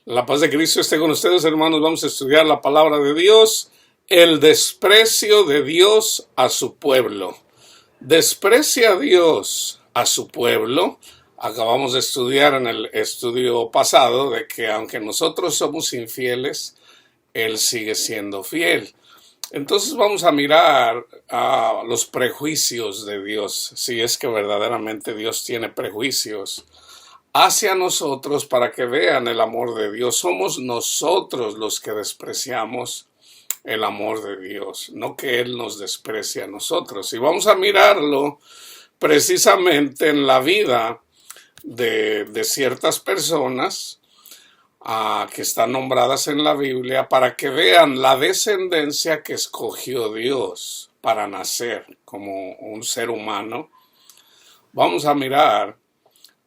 La paz de Cristo esté con ustedes, hermanos. Vamos a estudiar la palabra de Dios. El desprecio de Dios a su pueblo. Desprecia a Dios a su pueblo. Acabamos de estudiar en el estudio pasado de que aunque nosotros somos infieles, Él sigue siendo fiel. Entonces vamos a mirar a los prejuicios de Dios, si es que verdaderamente Dios tiene prejuicios hacia nosotros para que vean el amor de Dios. Somos nosotros los que despreciamos el amor de Dios, no que Él nos desprecie a nosotros. Y vamos a mirarlo precisamente en la vida de ciertas personas que están nombradas en la Biblia para que vean la descendencia que escogió Dios para nacer como un ser humano. Vamos a mirar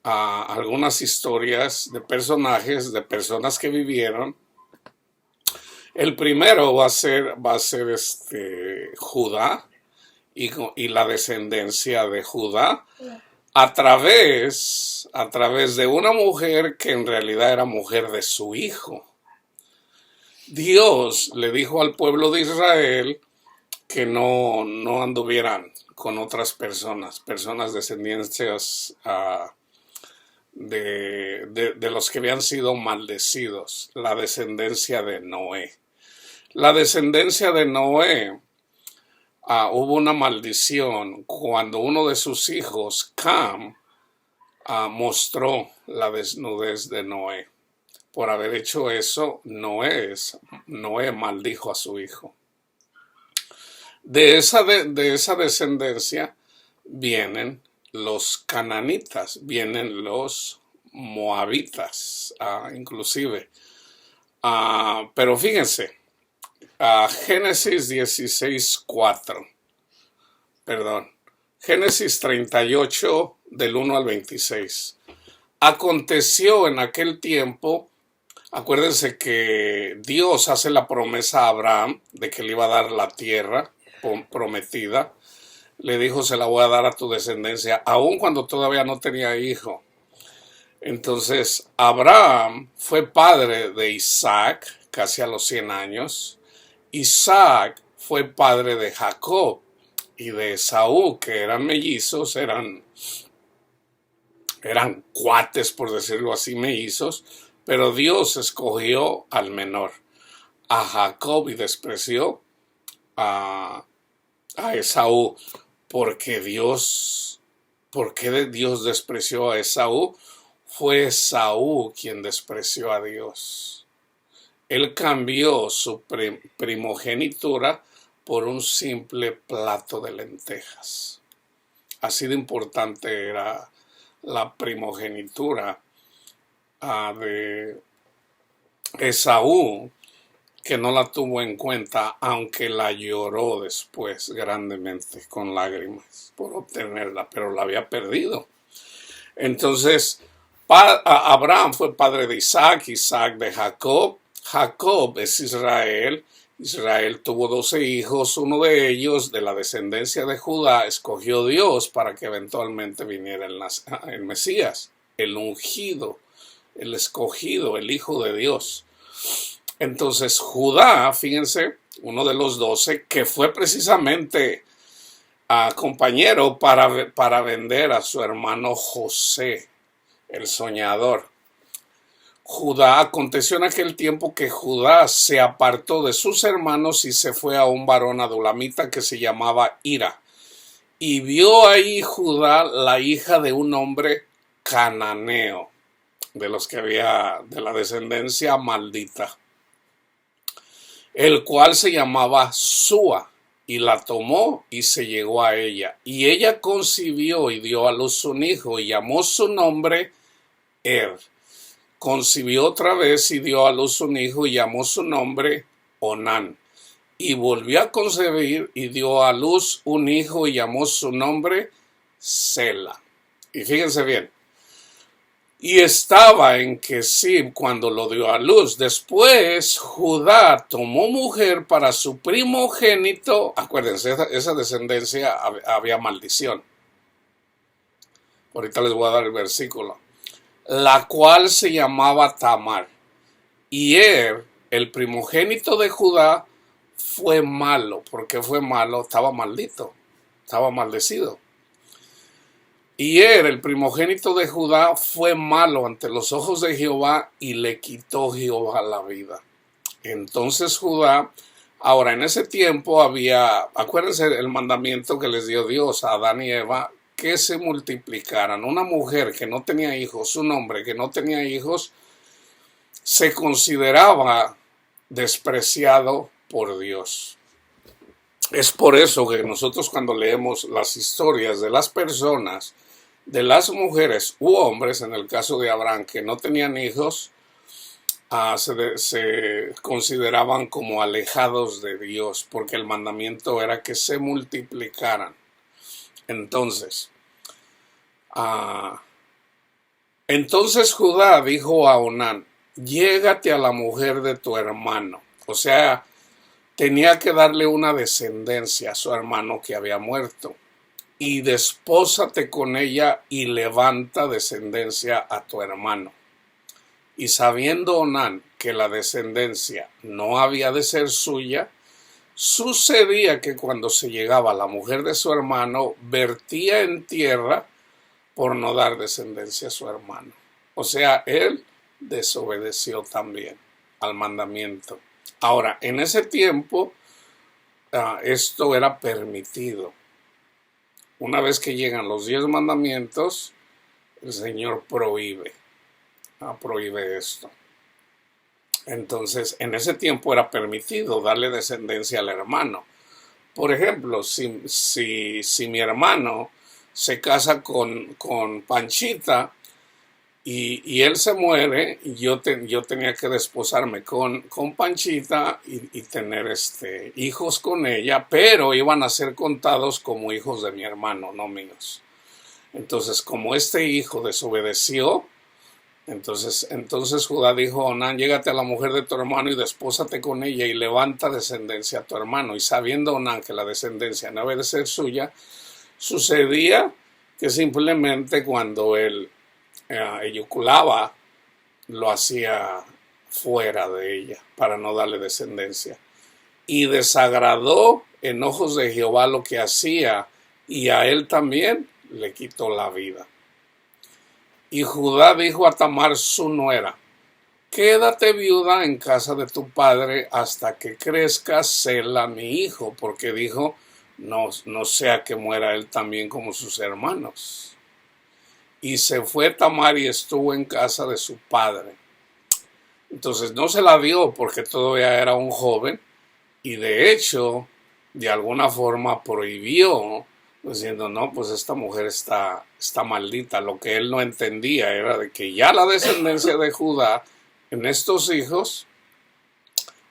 algunas historias de personajes, de personas que vivieron. El primero va a ser Judá y la descendencia de Judá a través de una mujer que en realidad era mujer de su hijo. Dios le dijo al pueblo de Israel que no anduvieran con otras personas descendientes de los que habían sido maldecidos, la descendencia de Noé. La descendencia de Noé, hubo una maldición cuando uno de sus hijos, Cam, mostró la desnudez de Noé. Por haber hecho eso, Noé maldijo a su hijo. De esa descendencia vienen los cananitas, vienen los moabitas, inclusive. Pero fíjense, Génesis 16:4, Génesis 38 del 1 al 26. Aconteció en aquel tiempo, acuérdense que Dios hace la promesa a Abraham de que le iba a dar la tierra prometida. Le dijo, se la voy a dar a tu descendencia, aun cuando todavía no tenía hijo. Entonces, Abraham fue padre de Isaac, casi a los 100 años. Isaac fue padre de Jacob y de Esaú, que eran mellizos, eran cuates, por decirlo así, mellizos, pero Dios escogió al menor, a Jacob, y despreció a Esaú. ¿Por qué Dios despreció a Esaú? Fue Esaú quien despreció a Dios. Él cambió su primogenitura por un simple plato de lentejas. Así de importante era la primogenitura de Esaú, que no la tuvo en cuenta, aunque la lloró después grandemente con lágrimas por obtenerla, pero la había perdido. Entonces, Abraham fue padre de Isaac, Isaac de Jacob. Jacob es Israel. Israel tuvo 12 hijos, uno de ellos de la descendencia de Judá escogió Dios para que eventualmente viniera el Mesías, el ungido, el escogido, el Hijo de Dios. Entonces Judá, fíjense, uno de los 12, que fue precisamente compañero para vender a su hermano José, el soñador. Judá, aconteció en aquel tiempo que Judá se apartó de sus hermanos y se fue a un varón adulamita que se llamaba Hira. Y vio ahí Judá la hija de un hombre cananeo, de los que había de la descendencia maldita, el cual se llamaba Súa, y la tomó y se llegó a ella. Y ella concibió y dio a luz un hijo y llamó su nombre Concibió otra vez y dio a luz un hijo y llamó su nombre Onán. Y volvió a concebir y dio a luz un hijo y llamó su nombre Sela. Y fíjense bien. Y estaba en Quesim cuando lo dio a luz. Después Judá tomó mujer para su primogénito. Acuérdense, esa descendencia había maldición. Ahorita les voy a dar el versículo. La cual se llamaba Tamar. Y el primogénito de Judá, fue malo. ¿Por qué fue malo? Estaba maldito, estaba maldecido. Y el primogénito de Judá, fue malo ante los ojos de Jehová y le quitó Jehová la vida. Entonces Judá, ahora en ese tiempo acuérdense el mandamiento que les dio Dios a Adán y Eva, que se multiplicaran. Una mujer que no tenía hijos, un hombre que no tenía hijos, se consideraba despreciado por Dios. Es por eso que nosotros cuando leemos las historias de las personas, de las mujeres u hombres, en el caso de Abraham, que no tenían hijos, se consideraban como alejados de Dios, porque el mandamiento era que se multiplicaran. Entonces Judá dijo a Onán, llégate a la mujer de tu hermano. O sea, tenía que darle una descendencia a su hermano que había muerto. Y despósate con ella y levanta descendencia a tu hermano. Y sabiendo Onán que la descendencia no había de ser suya, sucedía que cuando se llegaba la mujer de su hermano, vertía en tierra por no dar descendencia a su hermano. O sea, él desobedeció también al mandamiento. Ahora, en ese tiempo, esto era permitido. Una vez que llegan los 10 mandamientos, el Señor prohíbe esto. Entonces, en ese tiempo era permitido darle descendencia al hermano. Por ejemplo, si mi hermano se casa con Panchita y él se muere, yo tenía que desposarme con Panchita y tener hijos con ella, pero iban a ser contados como hijos de mi hermano, no míos. Entonces, como este hijo desobedeció, entonces Judá dijo a Onán, llégate a la mujer de tu hermano y despósate con ella y levanta descendencia a tu hermano. Y sabiendo Onán que la descendencia no había de ser suya, sucedía que simplemente cuando él eyaculaba, lo hacía fuera de ella para no darle descendencia. Y desagradó en ojos de Jehová lo que hacía, y a él también le quitó la vida. Y Judá dijo a Tamar su nuera, quédate viuda en casa de tu padre hasta que crezca Sela mi hijo, porque dijo, no sea que muera él también como sus hermanos. Y se fue Tamar y estuvo en casa de su padre. Entonces no se la dio porque todavía era un joven, y de hecho, de alguna forma prohibió, diciendo, no, pues esta mujer está maldita. Lo que él no entendía era de que ya la descendencia de Judá, en estos hijos,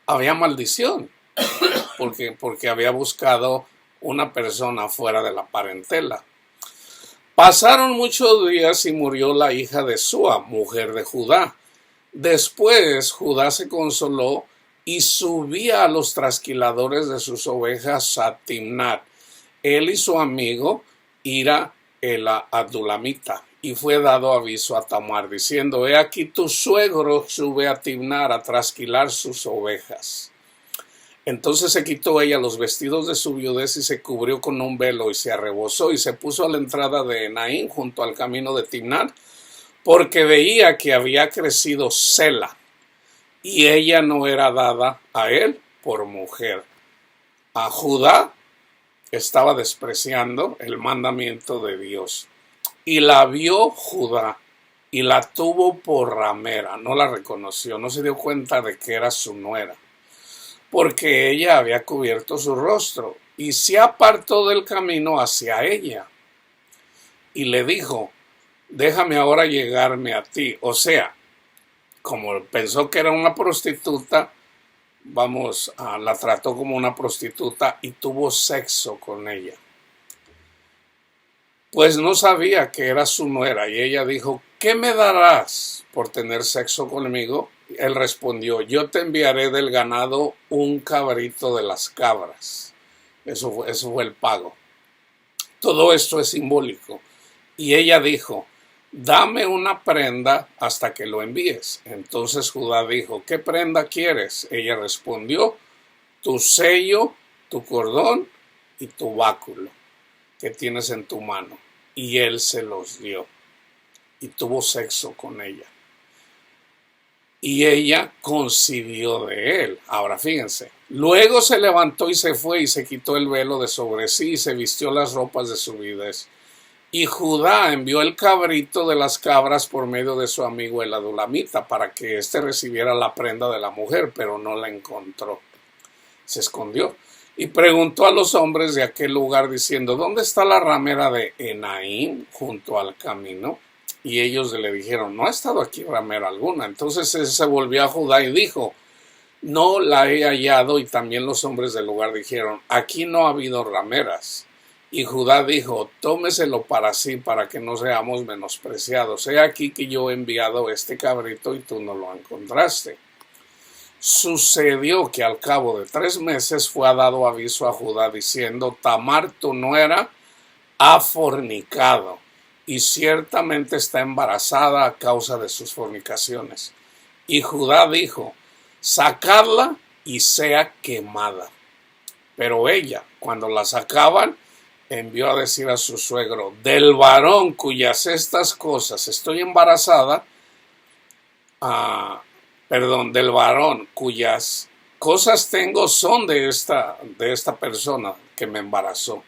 había maldición, porque había buscado una persona fuera de la parentela. Pasaron muchos días y murió la hija de Sua, mujer de Judá. Después Judá se consoló y subía a los trasquiladores de sus ovejas a Timnat, él y su amigo Hira el Adulamita, y fue dado aviso a Tamar, diciendo, he aquí tu suegro sube a Timnat a trasquilar sus ovejas. Entonces se quitó ella los vestidos de su viudez y se cubrió con un velo y se arrebozó y se puso a la entrada de Enaim junto al camino de Timnat, porque veía que había crecido Sela, y ella no era dada a él por mujer. A Judá estaba despreciando el mandamiento de Dios. Y la vio Judá y la tuvo por ramera, no la reconoció, no se dio cuenta de que era su nuera, porque ella había cubierto su rostro, y se apartó del camino hacia ella. Y le dijo, déjame ahora llegarme a ti. O sea, como pensó que era una prostituta, la trató como una prostituta y tuvo sexo con ella. Pues no sabía que era su nuera, y ella dijo, ¿qué me darás por tener sexo conmigo? Él respondió, yo te enviaré del ganado un cabrito de las cabras. Eso fue el pago. Todo esto es simbólico. Y ella dijo, dame una prenda hasta que lo envíes. Entonces Judá dijo, ¿qué prenda quieres? Ella respondió, tu sello, tu cordón y tu báculo que tienes en tu mano. Y él se los dio y tuvo sexo con ella. Y ella concibió de él. Ahora fíjense, luego se levantó y se fue y se quitó el velo de sobre sí y se vistió las ropas de su viudez. Y Judá envió el cabrito de las cabras por medio de su amigo el adulamita para que éste recibiera la prenda de la mujer, pero no la encontró. Se escondió y preguntó a los hombres de aquel lugar diciendo, ¿dónde está la ramera de Enaim junto al camino? Y ellos le dijeron, no ha estado aquí ramera alguna. Entonces él se volvió a Judá y dijo, no la he hallado. Y también los hombres del lugar dijeron, aquí no ha habido rameras. Y Judá dijo, tómeselo para sí, para que no seamos menospreciados. He aquí que yo he enviado este cabrito y tú no lo encontraste. Sucedió que al cabo de 3 meses fue dado aviso a Judá diciendo, Tamar tu nuera ha fornicado y ciertamente está embarazada a causa de sus fornicaciones. Y Judá dijo, sacadla y sea quemada. Pero ella, cuando la sacaban, envió a decir a su suegro, del varón cuyas estas cosas estoy embarazada, del varón cuyas cosas tengo son de esta persona que me embarazó.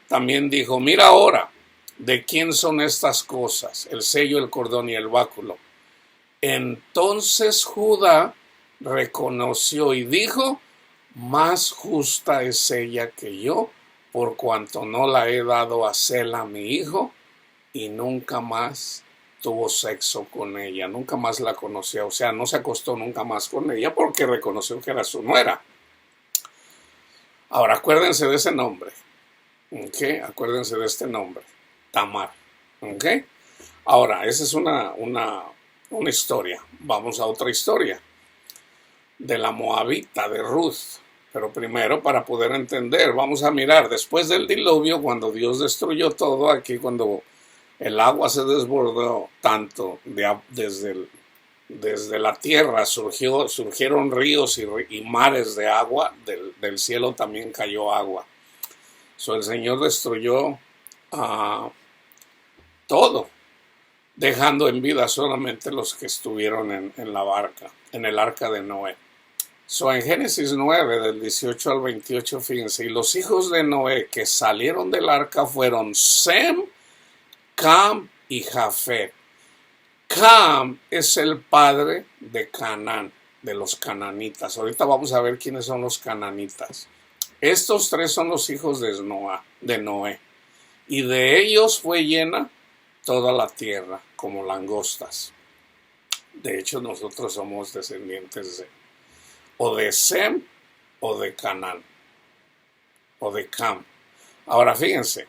También dijo, mira ahora, ¿de quién son estas cosas? El sello, el cordón y el báculo. Entonces Judá reconoció y dijo, más justa es ella que yo, por cuanto no la he dado a Sela mi hijo, y nunca más tuvo sexo con ella, nunca más la conoció, o sea, no se acostó nunca más con ella porque reconoció que era su nuera. Ahora acuérdense de ese nombre, ¿ok? Acuérdense de este nombre, Tamar, ¿ok? Ahora, esa es una historia. Vamos a otra historia, de la Moabita, de Ruth. Pero primero, para poder entender, vamos a mirar, después del diluvio, cuando Dios destruyó todo, aquí cuando el agua se desbordó tanto desde la tierra, surgieron ríos y mares de agua, del cielo también cayó agua. El Señor destruyó todo, dejando en vida solamente los que estuvieron en la barca, en el arca de Noé. En Génesis 9, del 18 al 28, fíjense, y los hijos de Noé que salieron del arca fueron Sem, Cam y Jafet. Cam es el padre de Canaán, de los cananitas. Ahorita vamos a ver quiénes son los cananitas. Estos 3 son los hijos de Noé, y de ellos fue llena toda la tierra como langostas. De hecho, nosotros somos descendientes o de Sem o de Canaán o de Cam. Ahora fíjense,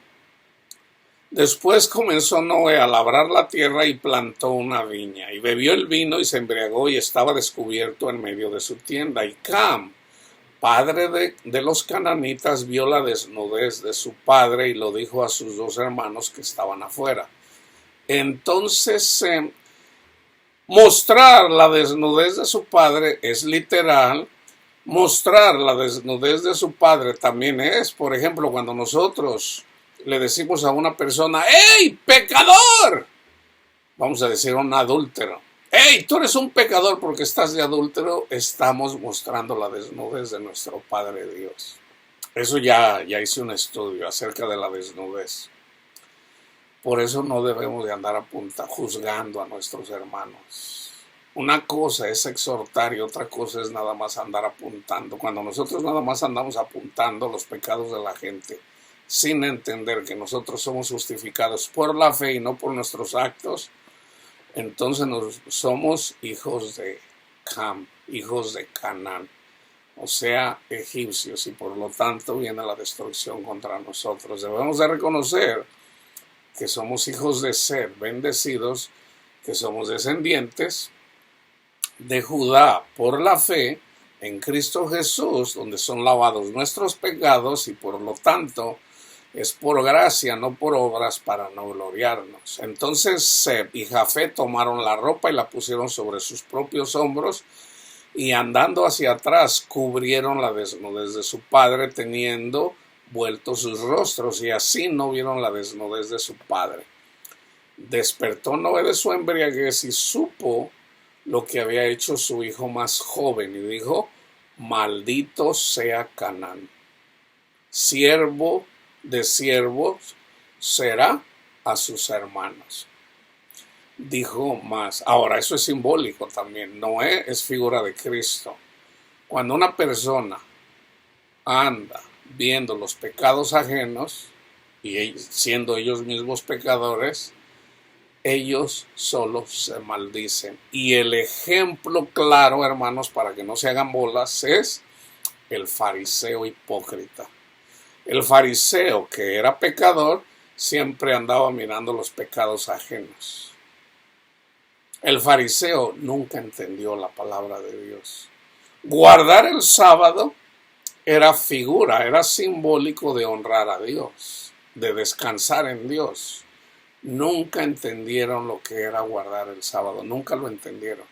después comenzó Noé a labrar la tierra y plantó una viña, y bebió el vino y se embriagó y estaba descubierto en medio de su tienda. Y Cam, padre de los cananitas, vio la desnudez de su padre y lo dijo a sus 2 hermanos que estaban afuera. Entonces mostrar la desnudez de su padre es literal. Mostrar la desnudez de su padre también es, por ejemplo, cuando nosotros le decimos a una persona, ¡hey, pecador! Vamos a decir a un adúltero, ¡hey, tú eres un pecador porque estás de adúltero! Estamos mostrando la desnudez de nuestro Padre Dios. Eso ya hice un estudio acerca de la desnudez. Por eso no debemos de andar juzgando a nuestros hermanos. Una cosa es exhortar y otra cosa es nada más andar apuntando. Cuando nosotros nada más andamos apuntando los pecados de la gente, sin entender que nosotros somos justificados por la fe y no por nuestros actos, entonces somos hijos de Cam, hijos de Canaán, o sea, egipcios, y por lo tanto viene la destrucción contra nosotros. Debemos de reconocer que somos hijos de Ser, bendecidos, que somos descendientes de Judá por la fe en Cristo Jesús, donde son lavados nuestros pecados y por lo tanto es por gracia, no por obras, para no gloriarnos. Entonces Sem y Jafet tomaron la ropa y la pusieron sobre sus propios hombros, y andando hacia atrás cubrieron la desnudez de su padre, teniendo vueltos sus rostros, y así no vieron la desnudez de su padre. Despertó Noé de su embriaguez y supo lo que había hecho su hijo más joven, y dijo: maldito sea Canaán, siervo de siervos será a sus hermanos. Dijo más. Ahora, eso es simbólico también. Noé es figura de Cristo. Cuando una persona anda viendo los pecados ajenos y siendo ellos mismos pecadores, ellos solo se maldicen. Y el ejemplo claro, hermanos, para que no se hagan bolas, es el fariseo hipócrita. El fariseo, que era pecador, siempre andaba mirando los pecados ajenos. El fariseo nunca entendió la palabra de Dios. Guardar el sábado era figura, era simbólico de honrar a Dios, de descansar en Dios. Nunca entendieron lo que era guardar el sábado, nunca lo entendieron.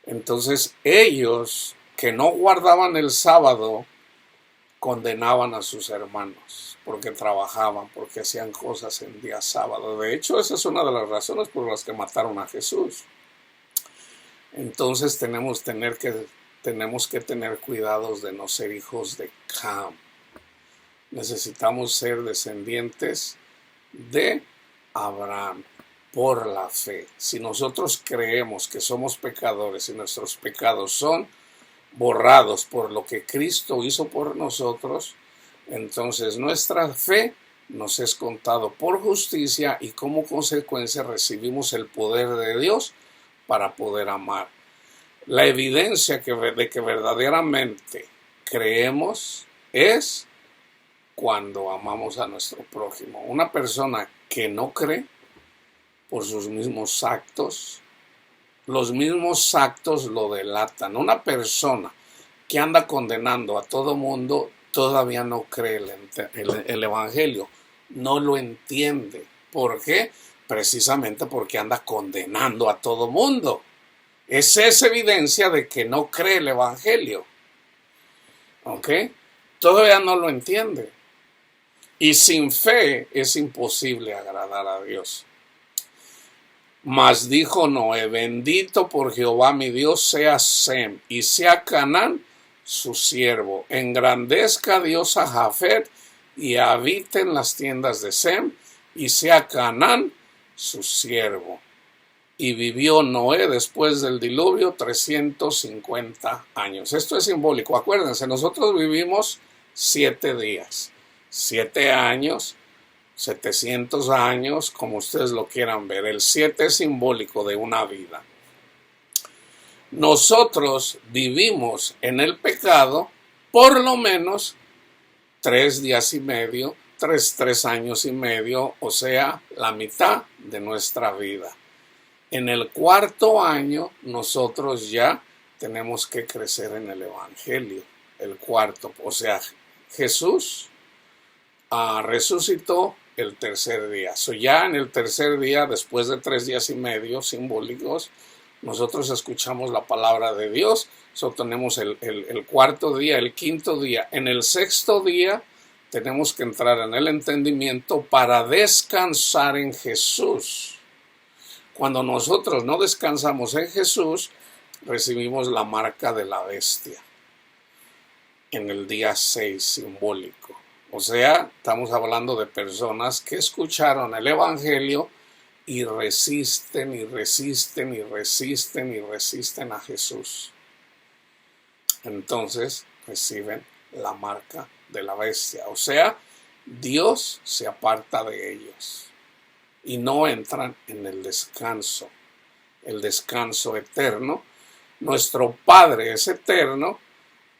Entonces ellos, que no guardaban el sábado, condenaban a sus hermanos porque trabajaban, porque hacían cosas en día sábado. De hecho, esa es una de las razones por las que mataron a Jesús. Entonces tenemos que tener cuidados de no ser hijos de Cam. Necesitamos ser descendientes de Abraham por la fe. Si nosotros creemos que somos pecadores y nuestros pecados son borrados por lo que Cristo hizo por nosotros, entonces nuestra fe nos es contado por justicia, y como consecuencia recibimos el poder de Dios para poder amar. La evidencia de que verdaderamente creemos es cuando amamos a nuestro prójimo. Una persona que no cree, por sus mismos actos, los mismos actos lo delatan. Una persona que anda condenando a todo mundo todavía no cree el evangelio, no lo entiende. ¿Por qué? Precisamente porque anda condenando a todo mundo. Esa es evidencia de que no cree el evangelio. ¿Ok? Todavía no lo entiende. Y sin fe es imposible agradar a Dios. Mas dijo Noé: bendito por Jehová mi Dios sea Sem, y sea Canaán su siervo. Engrandezca Dios a Jafet, y habite en las tiendas de Sem, y sea Canaán su siervo. Y vivió Noé después del diluvio 350 años. Esto es simbólico. Acuérdense, nosotros vivimos 7 días, 7 años, 700 años, como ustedes lo quieran ver. El 7 es simbólico de una vida. Nosotros vivimos en el pecado por lo menos 3 días y medio, 3 años y medio, o sea, la mitad de nuestra vida. En el 4.º año nosotros ya tenemos que crecer en el evangelio. El 4.º, o sea, Jesús resucitó el 3er día. Ya en el 3er día, después de 3 días y medio simbólicos, nosotros escuchamos la palabra de Dios. Tenemos el 4.º día, el 5.º día. En el 6.º día tenemos que entrar en el entendimiento para descansar en Jesús. Cuando nosotros no descansamos en Jesús, recibimos la marca de la bestia en el día 6 simbólico. O sea, estamos hablando de personas que escucharon el evangelio y resisten y resisten y resisten y resisten a Jesús. Entonces reciben la marca de la bestia. O sea, Dios se aparta de ellos y no entran en el descanso eterno. Nuestro Padre es eterno.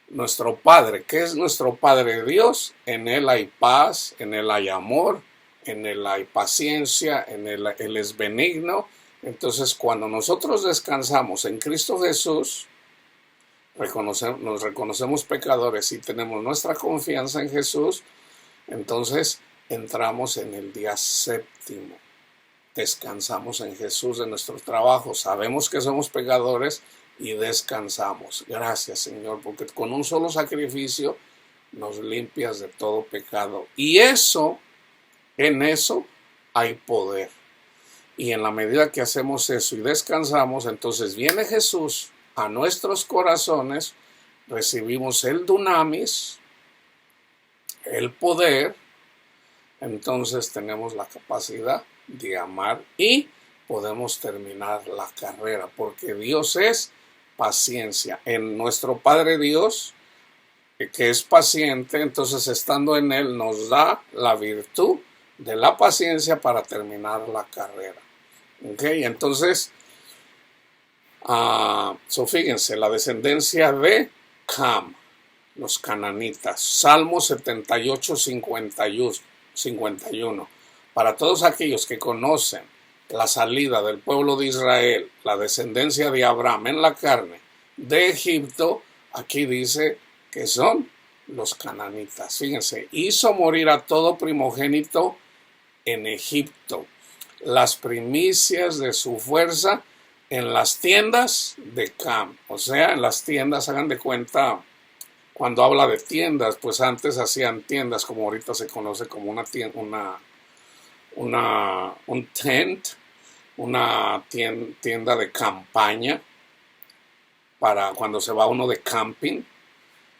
Nuestro Padre, ¿qué es nuestro Padre? Dios. En Él hay paz, en Él hay amor, en Él hay paciencia, en Él es benigno. Entonces, cuando nosotros descansamos en Cristo Jesús, nos reconocemos pecadores y tenemos nuestra confianza en Jesús, Entonces entramos en el día séptimo. Descansamos en Jesús de nuestro trabajo. Sabemos que somos pecadores y descansamos. Gracias, Señor, porque con un solo sacrificio nos limpias de todo pecado. Y en eso hay poder. Y en la medida que hacemos eso y descansamos, entonces viene Jesús a nuestros corazones, recibimos el dunamis, el poder, entonces tenemos la capacidad de amar y podemos terminar la carrera, porque Dios es paciencia. En nuestro Padre Dios, que es paciente, entonces estando en Él nos da la virtud de la paciencia para terminar la carrera. Okay, entonces, fíjense, la descendencia de Cam, los cananitas, Salmo 78, 51. Para todos aquellos que conocen la salida del pueblo de Israel, la descendencia de Abraham en la carne de Egipto, aquí dice que son los cananitas. Fíjense, hizo morir a todo primogénito en Egipto, las primicias de su fuerza en las tiendas de Cam. O sea, en las tiendas, hagan de cuenta, cuando habla de tiendas, pues antes hacían tiendas, como ahorita se conoce como una tienda, un tent, una tienda de campaña, para cuando se va uno de camping,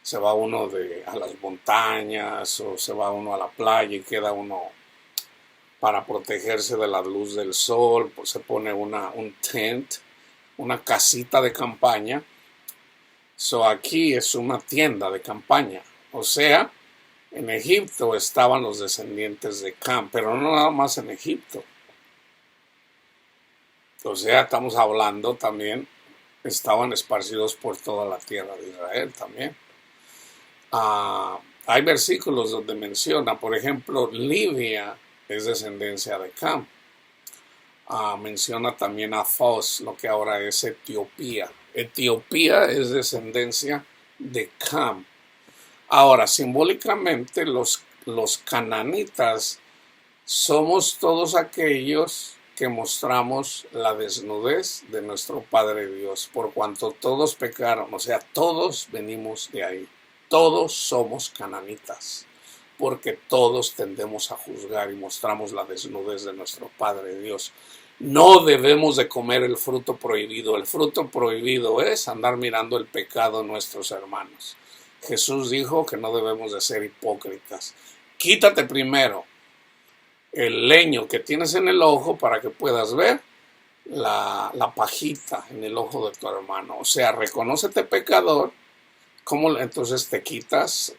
se va uno a las montañas o se va uno a la playa y queda uno para protegerse de la luz del sol, pues se pone un tent, una casita de campaña. Aquí es una tienda de campaña. O sea, en Egipto estaban los descendientes de Cam, pero no nada más en Egipto. O sea, estamos hablando también, estaban esparcidos por toda la tierra de Israel también. Hay versículos donde menciona, por ejemplo, Libia es descendencia de Cam. Menciona también a Fos, lo que ahora es Etiopía. Etiopía es descendencia de Cam. Ahora, simbólicamente, los cananitas somos todos aquellos que mostramos la desnudez de nuestro Padre Dios, por cuanto todos pecaron, o sea, todos venimos de ahí. Todos somos cananitas, porque todos tendemos a juzgar y mostramos la desnudez de nuestro Padre Dios. No debemos de comer el fruto prohibido. El fruto prohibido es andar mirando el pecado de nuestros hermanos. Jesús dijo que no debemos de ser hipócritas. Quítate primero el leño que tienes en el ojo para que puedas ver la pajita en el ojo de tu hermano. O sea, reconócete pecador. ¿Cómo entonces te quitas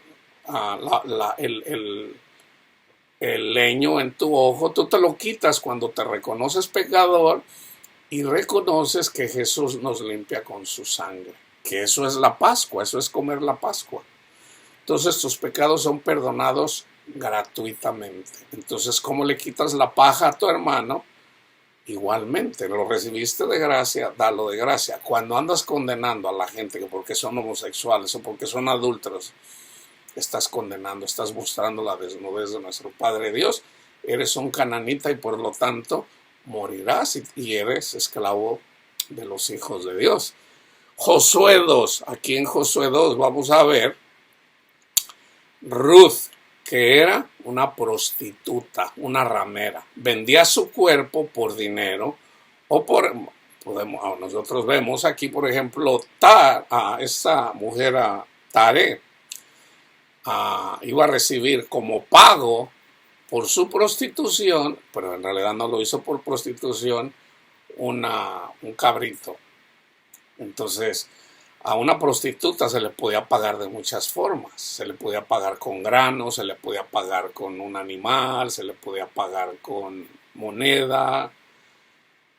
el leño en tu ojo? Tú te lo quitas cuando te reconoces pecador y reconoces que Jesús nos limpia con su sangre. Que eso es la Pascua, eso es comer la Pascua. Entonces tus pecados son perdonados gratuitamente. Entonces, ¿cómo le quitas la paja a tu hermano? Igualmente, lo recibiste de gracia, dalo de gracia. Cuando andas condenando a la gente que porque son homosexuales o porque son adúlteros, estás condenando, estás mostrando la desnudez de nuestro Padre Dios. Eres un cananita y por lo tanto morirás y eres esclavo de los hijos de Dios. Josué 2, aquí en Josué 2 vamos a ver Ruth, que era una prostituta, una ramera. Vendía su cuerpo por dinero o nosotros vemos aquí, por ejemplo, esta mujer Tare iba a recibir como pago por su prostitución, pero en realidad no lo hizo por prostitución, un cabrito. Entonces, a una prostituta se le podía pagar de muchas formas. Se le podía pagar con grano, se le podía pagar con un animal, se le podía pagar con moneda,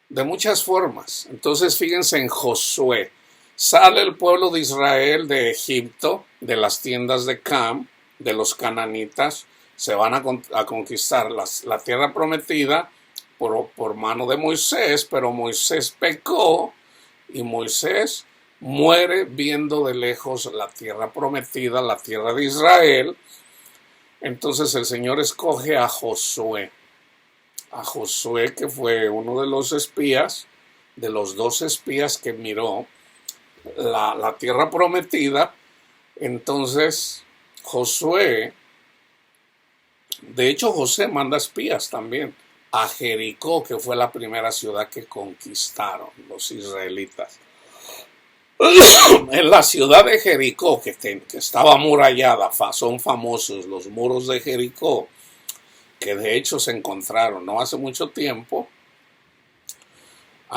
de muchas formas. Entonces, fíjense en Josué. Sale el pueblo de Israel de Egipto, de las tiendas de Cam, de los cananitas. Se van a conquistar la tierra prometida por mano de Moisés, pero Moisés pecó y Moisés muere viendo de lejos la tierra prometida, la tierra de Israel. Entonces el Señor escoge a Josué que fue uno de los espías, de los 2 espías que miró la tierra prometida. Entonces Josué, de hecho José manda espías también a Jericó, que fue la primera ciudad que conquistaron los israelitas. En la ciudad de Jericó, que estaba amurallada, son famosos los muros de Jericó, que de hecho se encontraron no hace mucho tiempo.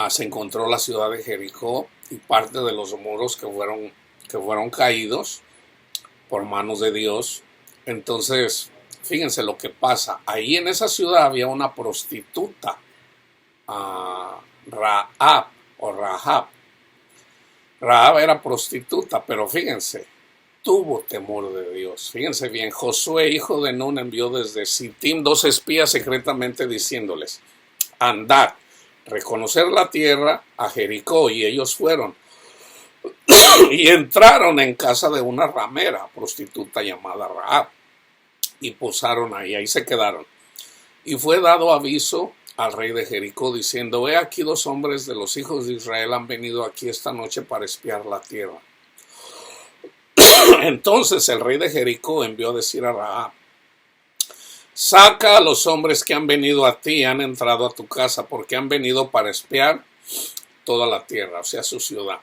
Se encontró la ciudad de Jericó y parte de los muros que fueron caídos por manos de Dios. Entonces, fíjense lo que pasa. Ahí en esa ciudad había una prostituta, Rahab o Rahab. Rahab era prostituta, pero fíjense, tuvo temor de Dios. Fíjense bien, Josué, hijo de Nun, envió desde Sittim 2 espías secretamente diciéndoles: andad, reconocer la tierra a Jericó. Y ellos fueron y entraron en casa de una ramera, prostituta llamada Rahab, y posaron ahí se quedaron. Y fue dado aviso al rey de Jericó diciendo: he aquí 2 hombres de los hijos de Israel han venido aquí esta noche para espiar la tierra. Entonces el rey de Jericó envió a decir a Rahab: saca a los hombres que han venido a ti y han entrado a tu casa, porque han venido para espiar toda la tierra, o sea, su ciudad.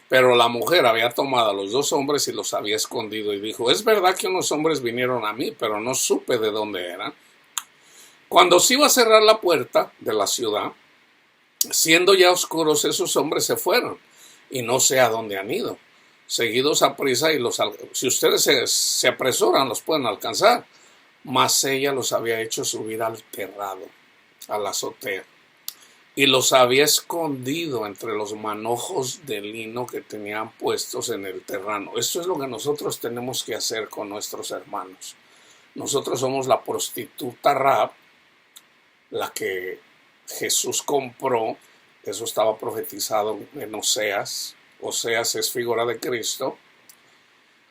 Pero la mujer había tomado a los 2 hombres y los había escondido, y dijo: es verdad que unos hombres vinieron a mí, pero no supe de dónde eran. Cuando se iba a cerrar la puerta de la ciudad, siendo ya oscuros, esos hombres se fueron, y no sé a dónde han ido. Seguidos a prisa, y si ustedes se apresuran, los pueden alcanzar. Mas ella los había hecho subir al terrado, a la azotea, y los había escondido entre los manojos de lino que tenían puestos en el terrano. Esto es lo que nosotros tenemos que hacer con nuestros hermanos. Nosotros somos la prostituta Rahab, la que Jesús compró. Eso estaba profetizado en Oseas. Oseas es figura de Cristo.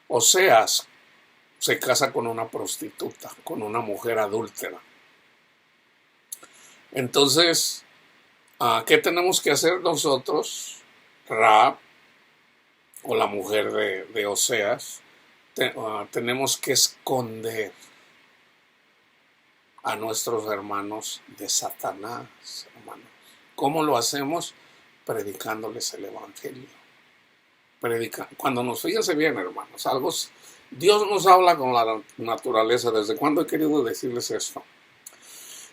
Oseas se casa con una prostituta, con una mujer adúltera. Entonces, ¿qué tenemos que hacer nosotros? Rahab, o la mujer de Oseas, tenemos que esconder a nuestros hermanos de Satanás, hermanos. ¿Cómo lo hacemos? Predicándoles el evangelio. Cuando fíjense bien, hermanos, Dios nos habla con la naturaleza. ¿Desde cuándo he querido decirles esto?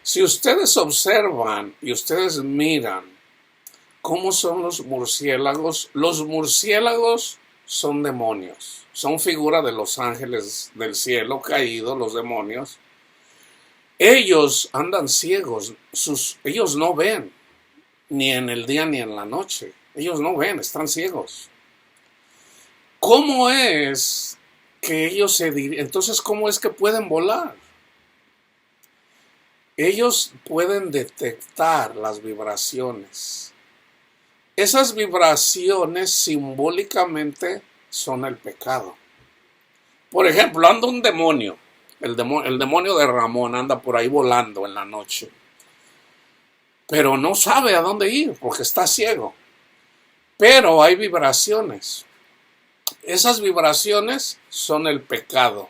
Si ustedes observan y ustedes miran cómo son los murciélagos son demonios, son figura de los ángeles del cielo caídos, los demonios. Ellos andan ciegos, ellos no ven, ni en el día ni en la noche. Ellos no ven, están ciegos. ¿Cómo es que ellos entonces cómo es que pueden volar? Ellos pueden detectar las vibraciones. Esas vibraciones simbólicamente son el pecado. Por ejemplo, anda un demonio. El demonio de Ramón anda por ahí volando en la noche, pero no sabe a dónde ir porque está ciego. Pero hay vibraciones. Esas vibraciones son el pecado.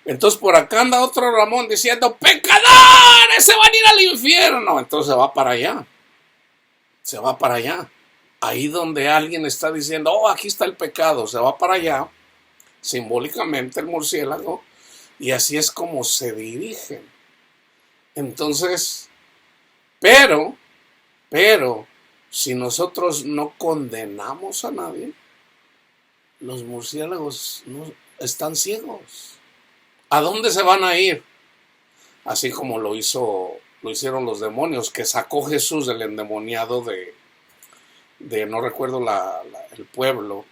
Entonces por acá anda otro Ramón diciendo: ¡pecadores! ¡Se van a ir al infierno! Entonces se va para allá. Se va para allá. Ahí donde alguien está diciendo: oh, aquí está el pecado, se va para allá. Simbólicamente el murciélago. Y así es como se dirigen. Entonces, pero, si nosotros no condenamos a nadie, los murciélagos no están ciegos. ¿A dónde se van a ir? Así como lo hicieron los demonios, que sacó Jesús del endemoniado de no recuerdo el pueblo,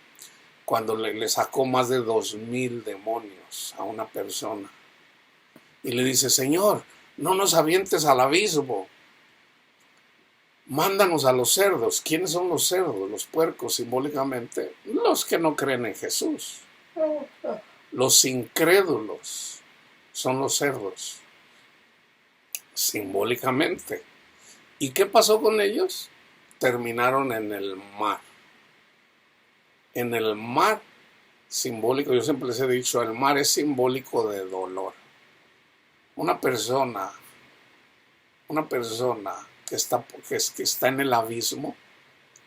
cuando le sacó más de 2,000 demonios a una persona. Y le dice: Señor, no nos avientes al abismo, mándanos a los cerdos. ¿Quiénes son los cerdos? Los puercos, simbólicamente, los que no creen en Jesús, los incrédulos. son los cerdos, simbólicamente. ¿Y qué pasó con ellos? Terminaron en el mar. En el mar simbólico, yo siempre les he dicho, el mar es simbólico de dolor. Una persona que está en el abismo,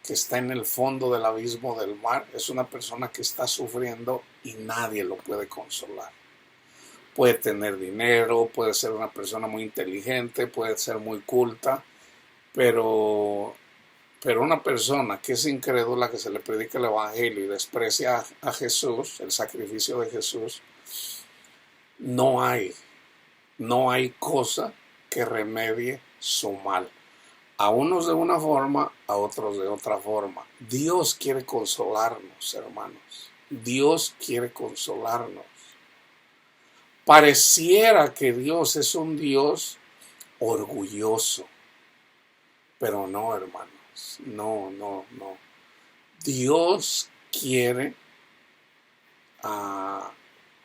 que está en el fondo del abismo del mar, es una persona que está sufriendo y nadie lo puede consolar. Puede tener dinero, puede ser una persona muy inteligente, puede ser muy culta, pero una persona que es incrédula, que se le predica el evangelio y desprecia a Jesús, el sacrificio de Jesús, no hay cosa que remedie su mal. A unos de una forma, a otros de otra forma. Dios quiere consolarnos, hermanos. Dios quiere consolarnos. Pareciera que Dios es un Dios orgulloso, pero no, hermanos. No. Dios quiere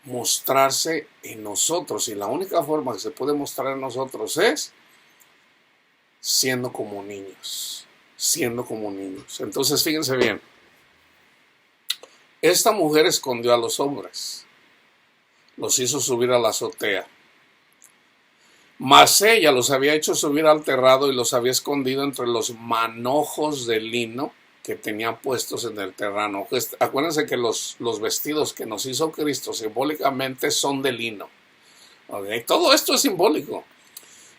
mostrarse en nosotros, y la única forma que se puede mostrar en nosotros es siendo como niños. Entonces, fíjense bien, esta mujer escondió a los hombres, los hizo subir a la azotea, mas ella los había hecho subir al terrado y los había escondido entre los manojos de lino que tenían puestos en el terreno. Acuérdense que los vestidos que nos hizo Cristo simbólicamente son de lino. ¿Okay? Todo esto es simbólico.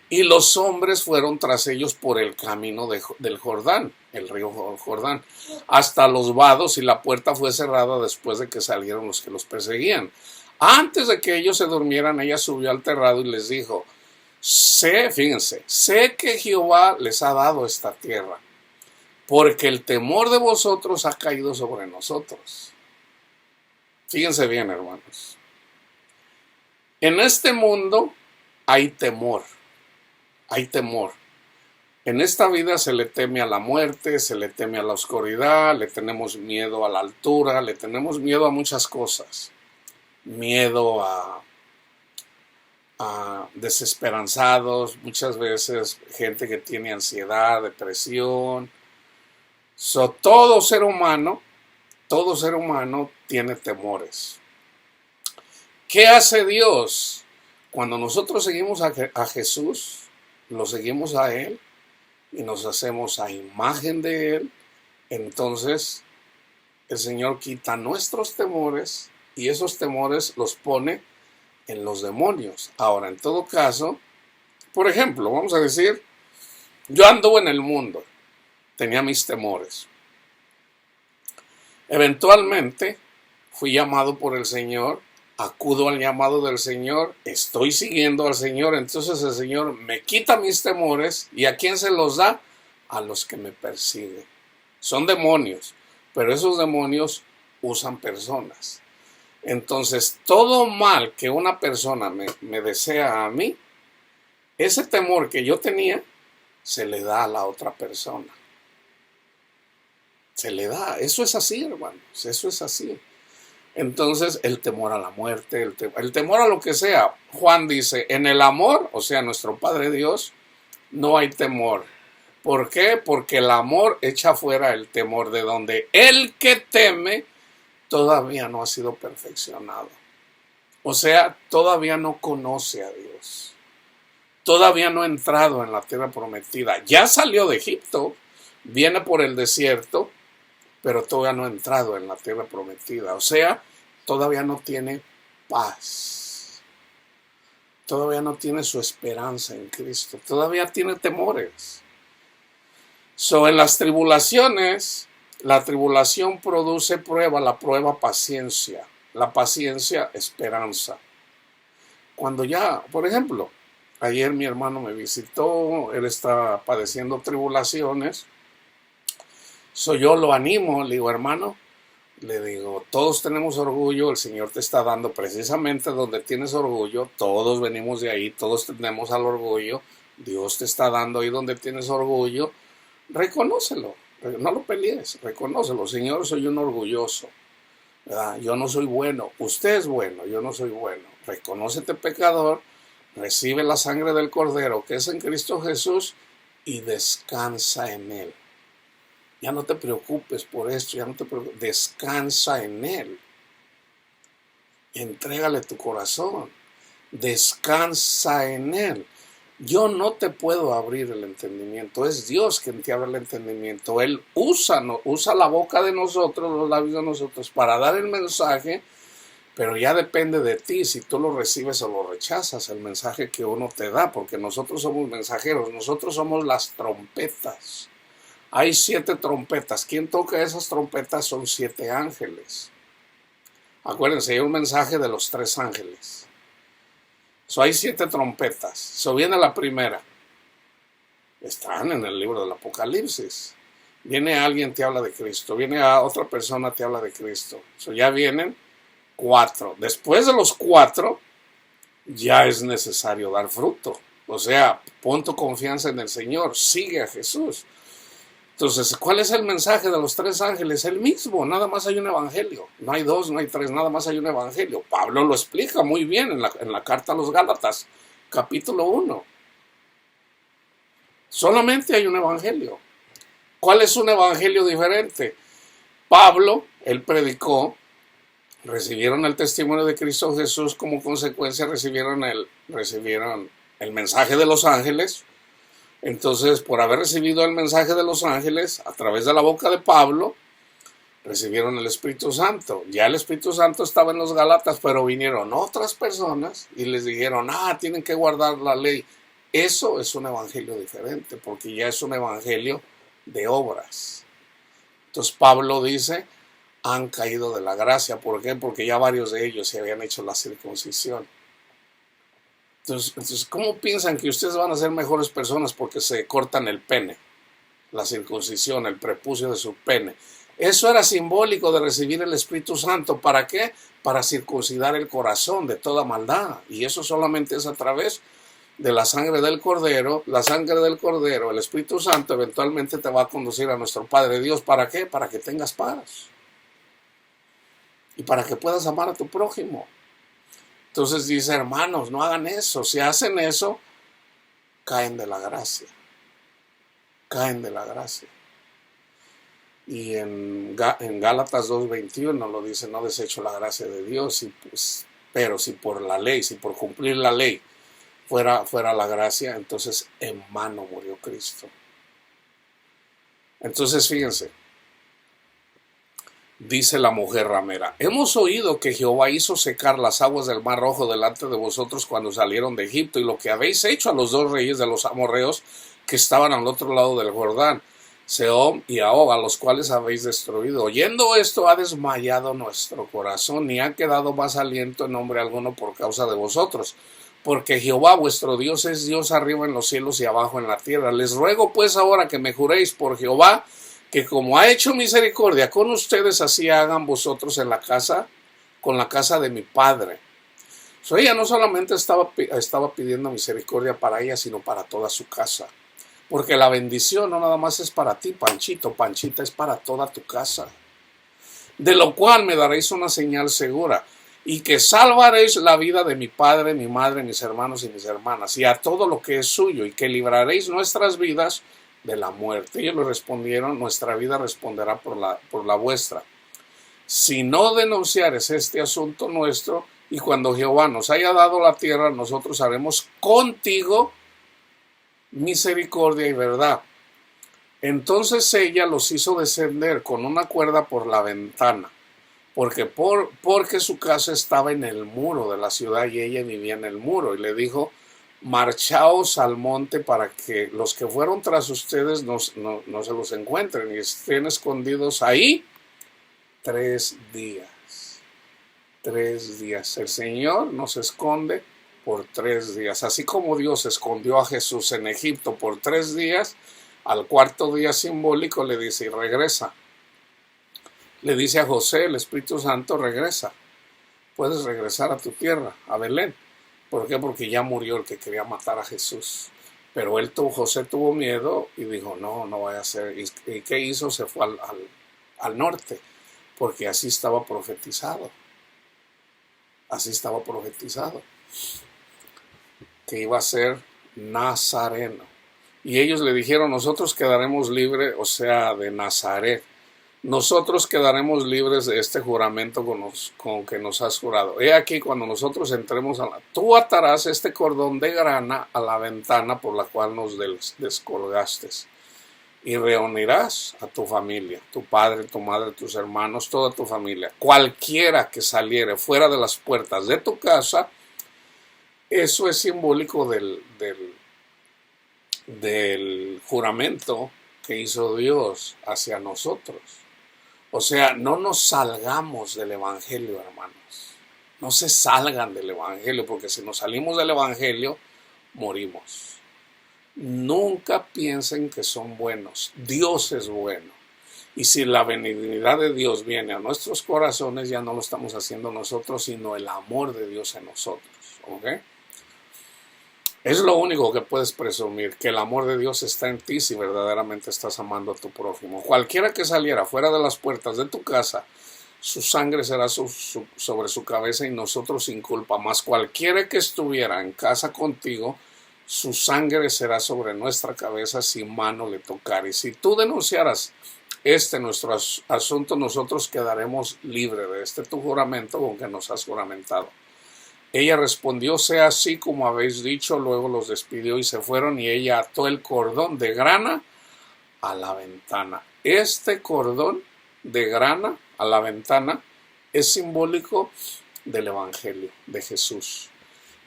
Y los hombres fueron tras ellos por el camino del Jordán, el río Jordán, hasta los vados, y la puerta fue cerrada después de que salieron los que los perseguían. Antes de que ellos se durmieran, ella subió al terrado y les dijo: sé que Jehová les ha dado esta tierra, porque el temor de vosotros ha caído sobre nosotros. Fíjense bien, hermanos. En este mundo hay temor. En esta vida se le teme a la muerte, se le teme a la oscuridad, le tenemos miedo a la altura, le tenemos miedo a muchas cosas. Miedo a desesperanzados, muchas veces gente que tiene ansiedad, depresión. Todo ser humano tiene temores. ¿Qué hace Dios? Cuando nosotros seguimos a Jesús, lo seguimos a Él y nos hacemos a imagen de Él, entonces el Señor quita nuestros temores y esos temores los pone en los demonios. Ahora, en todo caso, por ejemplo, vamos a decir, yo anduve en el mundo, tenía mis temores. Eventualmente fui llamado por el Señor, acudo al llamado del Señor, estoy siguiendo al Señor, entonces el Señor me quita mis temores. ¿Y a quién se los da? A los que me persiguen. Son demonios, pero esos demonios usan personas. Entonces, todo mal que una persona me desea a mí, ese temor que yo tenía, se le da a la otra persona. Se le da. Eso es así, hermanos. Eso es así. Entonces, el temor a la muerte, el temor a lo que sea. Juan dice, en el amor, o sea, nuestro Padre Dios, no hay temor. ¿Por qué? Porque el amor echa fuera el temor, de donde el que teme todavía no ha sido perfeccionado. O sea, todavía no conoce a Dios. Todavía no ha entrado en la tierra prometida. Ya salió de Egipto, viene por el desierto, pero todavía no ha entrado en la tierra prometida. O sea, todavía no tiene paz. Todavía no tiene su esperanza en Cristo. Todavía tiene temores. En las tribulaciones, la tribulación produce prueba, la prueba paciencia, la paciencia esperanza. Cuando ya, por ejemplo, ayer mi hermano me visitó, él está padeciendo tribulaciones. Yo lo animo, le digo, hermano, todos tenemos orgullo, el Señor te está dando precisamente donde tienes orgullo, todos venimos de ahí, todos tendemos al orgullo, Dios te está dando ahí donde tienes orgullo, reconócelo, no lo pelees, reconócelo. Señor, soy un orgulloso, ¿verdad? Yo no soy bueno, usted es bueno, yo no soy bueno, reconócete pecador, recibe la sangre del Cordero que es en Cristo Jesús y descansa en Él. Ya no te preocupes por esto, ya no te preocupes, descansa en Él. Entrégale tu corazón, descansa en Él. Yo no te puedo abrir el entendimiento, es Dios quien te abre el entendimiento. Él usa la boca de nosotros, los labios de nosotros para dar el mensaje, pero ya depende de ti si tú lo recibes o lo rechazas, el mensaje que uno te da, porque nosotros somos mensajeros, nosotros somos las trompetas. Hay 7 trompetas. ¿Quién toca esas trompetas? Son 7 ángeles. Acuérdense, hay un mensaje de los 3 ángeles. Hay 7 trompetas. Viene la primera. Están en el libro del Apocalipsis. Viene alguien, te habla de Cristo. Viene a otra persona, te habla de Cristo. Ya vienen 4. Después de los 4, ya es necesario dar fruto. O sea, pon tu confianza en el Señor. Sigue a Jesús. Entonces, ¿cuál es el mensaje de los 3 ángeles? El mismo, nada más hay un evangelio. No hay 2, no hay 3, nada más hay un evangelio. Pablo lo explica muy bien en la carta a los Gálatas, capítulo 1. Solamente hay un evangelio. ¿Cuál es un evangelio diferente? Pablo, él predicó, recibieron el testimonio de Cristo Jesús, como consecuencia recibieron el mensaje de los ángeles. Entonces, por haber recibido el mensaje de los ángeles a través de la boca de Pablo, recibieron el Espíritu Santo. Ya el Espíritu Santo estaba en los Gálatas, pero vinieron otras personas y les dijeron, tienen que guardar la ley. Eso es un evangelio diferente, porque ya es un evangelio de obras. Entonces Pablo dice, han caído de la gracia. ¿Por qué? Porque ya varios de ellos se habían hecho la circuncisión. Entonces, ¿cómo piensan que ustedes van a ser mejores personas porque se cortan el pene? La circuncisión, el prepucio de su pene. Eso era simbólico de recibir el Espíritu Santo. ¿Para qué? Para circuncidar el corazón de toda maldad. Y eso solamente es a través de la sangre del Cordero. La sangre del Cordero, el Espíritu Santo, eventualmente te va a conducir a nuestro Padre Dios. ¿Para qué? Para que tengas paz. Y para que puedas amar a tu prójimo. Entonces dice, hermanos, no hagan eso. Si hacen eso, caen de la gracia. Caen de la gracia. Y en Gálatas 2:21 lo dice, no desecho la gracia de Dios, pero si por la ley, si por cumplir la ley fuera la gracia, entonces en vano murió Cristo. Entonces fíjense. Dice la mujer ramera, hemos oído que Jehová hizo secar las aguas del mar Rojo delante de vosotros cuando salieron de Egipto, y lo que habéis hecho a los 2 reyes de los amorreos que estaban al otro lado del Jordán, Sehón y Ahog, a los cuales habéis destruido. Oyendo esto ha desmayado nuestro corazón, ni ha quedado más aliento en hombre alguno por causa de vosotros, porque Jehová vuestro Dios es Dios arriba en los cielos y abajo en la tierra. Les ruego pues ahora que me juréis por Jehová, que como ha hecho misericordia con ustedes, así hagan vosotros con la casa de mi padre. Ella no solamente estaba pidiendo misericordia para ella, sino para toda su casa. Porque la bendición no nada más es para ti, Panchito, Panchita, es para toda tu casa. De lo cual me daréis una señal segura, y que salvaréis la vida de mi padre, mi madre, mis hermanos y mis hermanas, y a todo lo que es suyo, y que libraréis nuestras vidas de la muerte. Ellos le respondieron, nuestra vida responderá por la vuestra. Si no denunciares este asunto nuestro, y cuando Jehová nos haya dado la tierra, nosotros haremos contigo misericordia y verdad. Entonces ella los hizo descender con una cuerda por la ventana, porque su casa estaba en el muro de la ciudad y ella vivía en el muro, y le dijo, marchaos al monte para que los que fueron tras ustedes no se los encuentren y estén escondidos ahí 3 días. 3 días. El Señor nos esconde por 3 días. Así como Dios escondió a Jesús en Egipto por 3 días, al 4º día simbólico le dice, y regresa. Le dice a José, el Espíritu Santo, regresa. Puedes regresar a tu tierra, a Belén. ¿Por qué? Porque ya murió el que quería matar a Jesús. Pero José tuvo miedo y dijo, no vaya a ser. ¿Y qué hizo? Se fue al norte, porque así estaba profetizado. Así estaba profetizado, que iba a ser nazareno. Y ellos le dijeron, nosotros quedaremos libres, o sea, de Nazaret. Nosotros quedaremos libres de este juramento con que nos has jurado. He aquí, cuando nosotros entremos tú atarás este cordón de grana a la ventana por la cual nos descolgaste. Y reunirás a tu familia, tu padre, tu madre, tus hermanos, toda tu familia. Cualquiera que saliere fuera de las puertas de tu casa, eso es simbólico del juramento que hizo Dios hacia nosotros. O sea, no nos salgamos del Evangelio, hermanos. No se salgan del Evangelio, porque si nos salimos del Evangelio, morimos. Nunca piensen que son buenos. Dios es bueno. Y si la benignidad de Dios viene a nuestros corazones, ya no lo estamos haciendo nosotros, sino el amor de Dios en nosotros. ¿Ok? Es lo único que puedes presumir, que el amor de Dios está en ti si verdaderamente estás amando a tu prójimo. Cualquiera que saliera fuera de las puertas de tu casa, su sangre será sobre su cabeza y nosotros sin culpa. Mas cualquiera que estuviera en casa contigo, su sangre será sobre nuestra cabeza si mano le tocar. Y si tú denunciaras nuestro asunto, nosotros quedaremos libres de tu juramento con que nos has juramentado. Ella respondió, sea así como habéis dicho. Luego los despidió y se fueron, y ella ató el cordón de grana a la ventana. Este cordón de grana a la ventana es simbólico del Evangelio de Jesús.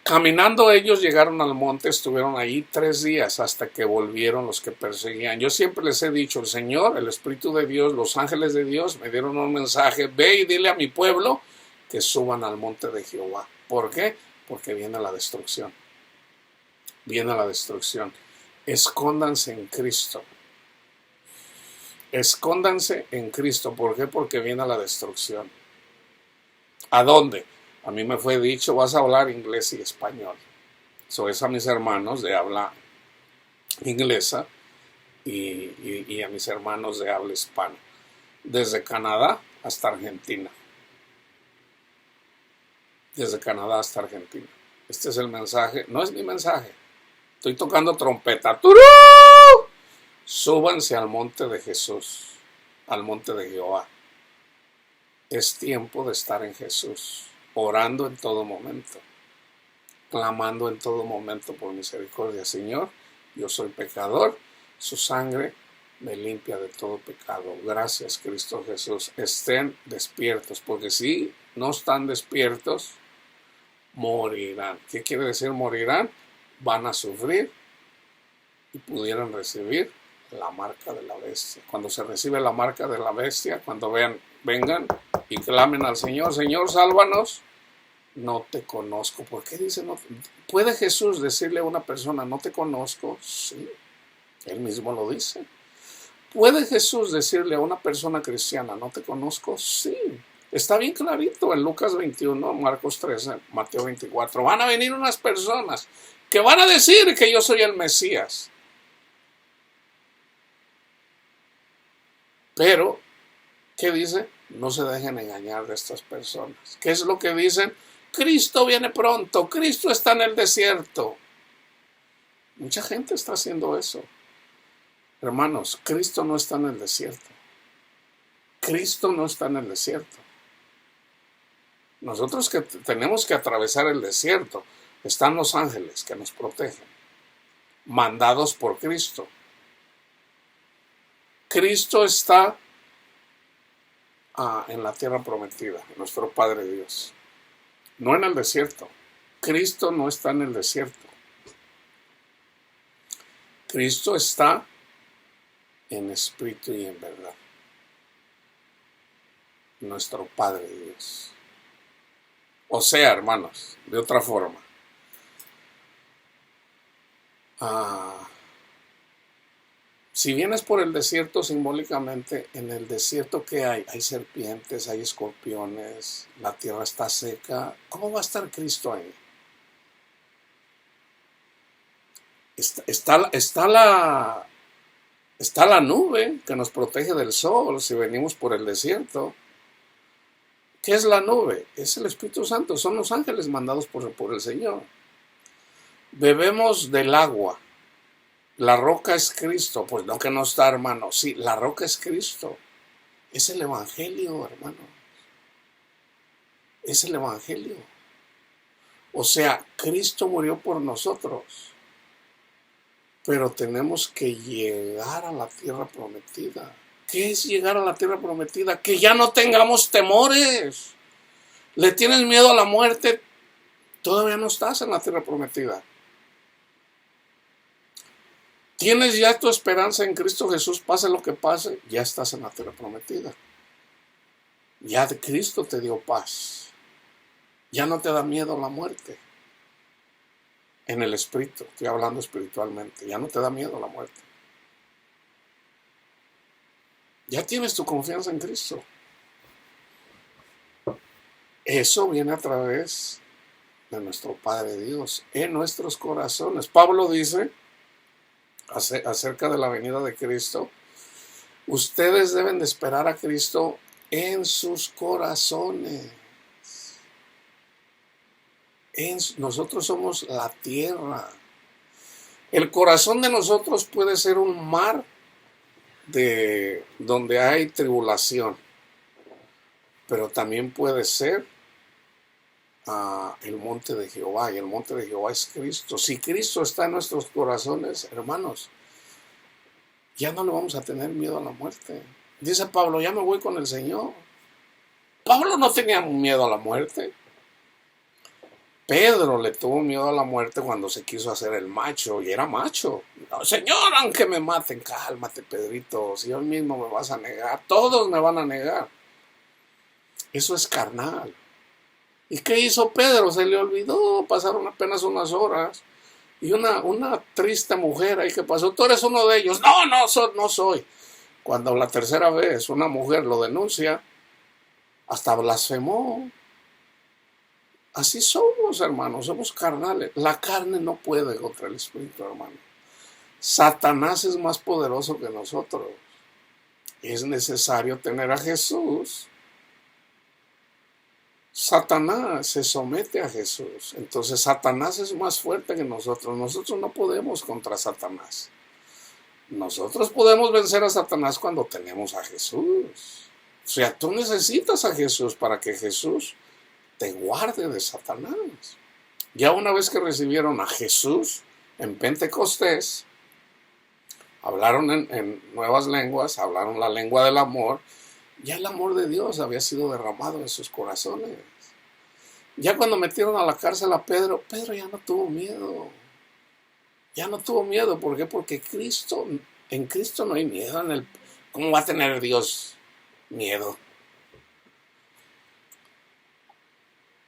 Caminando ellos llegaron al monte, estuvieron allí 3 días hasta que volvieron los que perseguían. Yo siempre les he dicho, el Señor, el Espíritu de Dios, los ángeles de Dios me dieron un mensaje: ve y dile a mi pueblo que suban al monte de Jehová. ¿Por qué? Porque viene la destrucción. Viene la destrucción. Escóndanse en Cristo. Escóndanse en Cristo. ¿Por qué? Porque viene la destrucción. ¿A dónde? A mí me fue dicho, vas a hablar inglés y español. Eso es a mis hermanos de habla inglesa y a mis hermanos de habla hispana. Desde Canadá hasta Argentina. Desde Canadá hasta Argentina. Este es el mensaje. No es mi mensaje. Estoy tocando trompeta. ¡Turú! Súbanse al monte de Jesús, al monte de Jehová. Es tiempo de estar en Jesús, orando en todo momento, clamando en todo momento por misericordia. Señor, yo soy pecador, su sangre me limpia de todo pecado. Gracias, Cristo Jesús. Estén despiertos, porque si no están despiertos, morirán. ¿Qué quiere decir morirán? Van a sufrir y pudieran recibir la marca de la bestia. Cuando se recibe la marca de la bestia, cuando vengan y clamen al Señor, Señor, sálvanos, no te conozco. ¿Por qué dice no? ¿Puede Jesús decirle a una persona, no te conozco? Sí, él mismo lo dice. ¿Puede Jesús decirle a una persona cristiana, no te conozco? Sí. Está bien clarito en Lucas 21, Marcos 13, Mateo 24. Van a venir unas personas que van a decir que yo soy el Mesías. Pero, ¿qué dice? No se dejen engañar de estas personas. ¿Qué es lo que dicen? Cristo viene pronto, Cristo está en el desierto. Mucha gente está haciendo eso. Hermanos, Cristo no está en el desierto. Cristo no está en el desierto. Nosotros que tenemos que atravesar el desierto, están los ángeles que nos protegen, mandados por Cristo. Cristo está en la tierra prometida, nuestro Padre Dios. No en el desierto. Cristo no está en el desierto. Cristo está en espíritu y en verdad. Nuestro Padre Dios. O sea, hermanos, de otra forma. Si vienes por el desierto, simbólicamente, en el desierto, ¿qué hay? Hay serpientes, hay escorpiones, la tierra está seca. ¿Cómo va a estar Cristo ahí? Está la nube que nos protege del sol si venimos por el desierto. ¿Qué es la nube? Es el Espíritu Santo, son los ángeles mandados por el Señor. Bebemos del agua. La roca es Cristo. Pues no, que no está, hermano. Sí, la roca es Cristo. Es el Evangelio, hermano. Es el Evangelio. O sea, Cristo murió por nosotros. Pero tenemos que llegar a la tierra prometida. ¿Qué es llegar a la tierra prometida? Que ya no tengamos temores. ¿Le tienes miedo a la muerte? Todavía no estás en la tierra prometida. Tienes ya tu esperanza en Cristo Jesús, pase lo que pase, ya estás en la tierra prometida. Ya de Cristo te dio paz. Ya no te da miedo a la muerte. En el espíritu, estoy hablando espiritualmente, ya no te da miedo a la muerte. Ya tienes tu confianza en Cristo. Eso viene a través de nuestro Padre Dios, en nuestros corazones. Pablo dice acerca de la venida de Cristo, ustedes deben de esperar a Cristo en sus corazones. Nosotros somos la tierra. El corazón de nosotros puede ser un mar de donde hay tribulación, pero también puede ser el monte de Jehová, y el monte de Jehová es Cristo. Si Cristo está en nuestros corazones, hermanos, ya no le vamos a tener miedo a la muerte. Dice Pablo, ya me voy con el Señor. Pablo no tenía miedo a la muerte. Pedro le tuvo miedo a la muerte cuando se quiso hacer el macho, y era macho. No, Señor, aunque me maten, cálmate, Pedrito, si hoy mismo me vas a negar, todos me van a negar. Eso es carnal. ¿Y qué hizo Pedro? Se le olvidó, pasaron apenas unas horas, y una triste mujer ahí que pasó, tú eres uno de ellos. No, no soy. Cuando la tercera vez una mujer lo denuncia, hasta blasfemó. Así somos, hermanos, somos carnales. La carne no puede contra el espíritu, hermano. Satanás es más poderoso que nosotros. Es necesario tener a Jesús. Satanás se somete a Jesús. Entonces Satanás es más fuerte que nosotros. Nosotros no podemos contra Satanás. Nosotros podemos vencer a Satanás cuando tenemos a Jesús. O sea, tú necesitas a Jesús para que Jesús te guarde de Satanás. Ya una vez que recibieron a Jesús en Pentecostés, hablaron en nuevas lenguas, hablaron la lengua del amor, ya el amor de Dios había sido derramado en sus corazones. Ya cuando metieron a la cárcel a Pedro, Pedro ya no tuvo miedo. Ya no tuvo miedo. ¿Por qué? Porque en Cristo no hay miedo. ¿Cómo va a tener Dios miedo?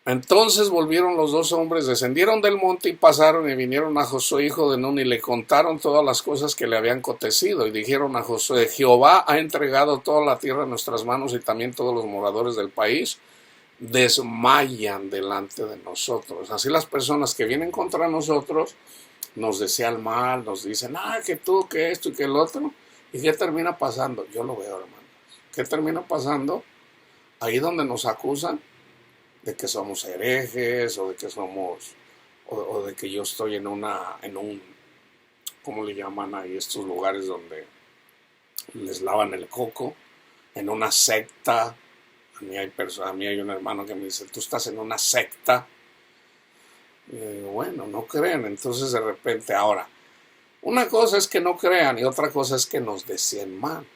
Entonces volvieron los dos hombres, descendieron del monte y pasaron y vinieron a Josué hijo de Nun y le contaron todas las cosas que le habían acontecido y dijeron a Josué, Jehová ha entregado toda la tierra en nuestras manos y también todos los moradores del país desmayan delante de nosotros. Así las personas que vienen contra nosotros nos desean mal, nos dicen, que tú, que esto y que el otro. ¿Y qué termina pasando? Yo lo veo, hermanos. ¿Qué termina pasando? Ahí donde nos acusan de que somos herejes o de que somos o de que yo estoy en un ¿cómo le llaman ahí estos lugares donde les lavan el coco? En una secta. A mí hay un hermano que me dice, tú estás en una secta. Y digo, bueno, no creen. Entonces de repente, ahora, una cosa es que no crean y otra cosa es que nos deseen mal.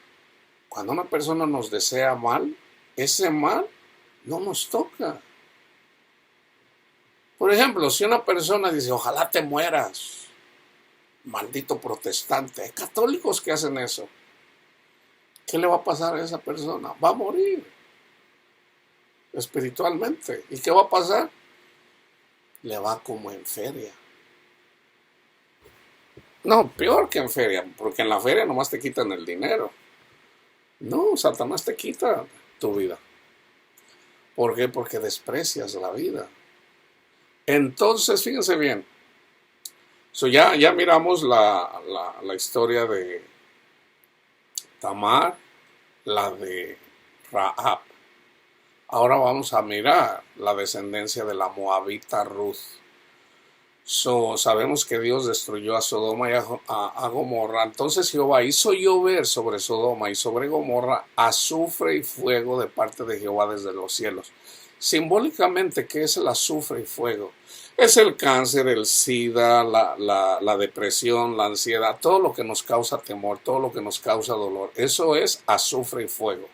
Cuando una persona nos desea mal, ese mal no nos toca. Por ejemplo, si una persona dice, ojalá te mueras, maldito protestante, hay católicos que hacen eso. ¿Qué le va a pasar a esa persona? Va a morir espiritualmente. ¿Y qué va a pasar? Le va como en feria. No, peor que en feria, porque en la feria nomás te quitan el dinero. No, Satanás te quita tu vida. ¿Por qué? Porque desprecias la vida. Entonces, fíjense bien. Ya miramos la historia de Tamar, la de Rahab. Ahora vamos a mirar la descendencia de la moabita Ruth. Sabemos que Dios destruyó a Sodoma y a Gomorra. Entonces Jehová hizo llover sobre Sodoma y sobre Gomorra azufre y fuego de parte de Jehová desde los cielos. Simbólicamente, ¿qué es el azufre y fuego? Es el cáncer, el SIDA, la depresión, la ansiedad, todo lo que nos causa temor, todo lo que nos causa dolor. Eso es azufre y fuego.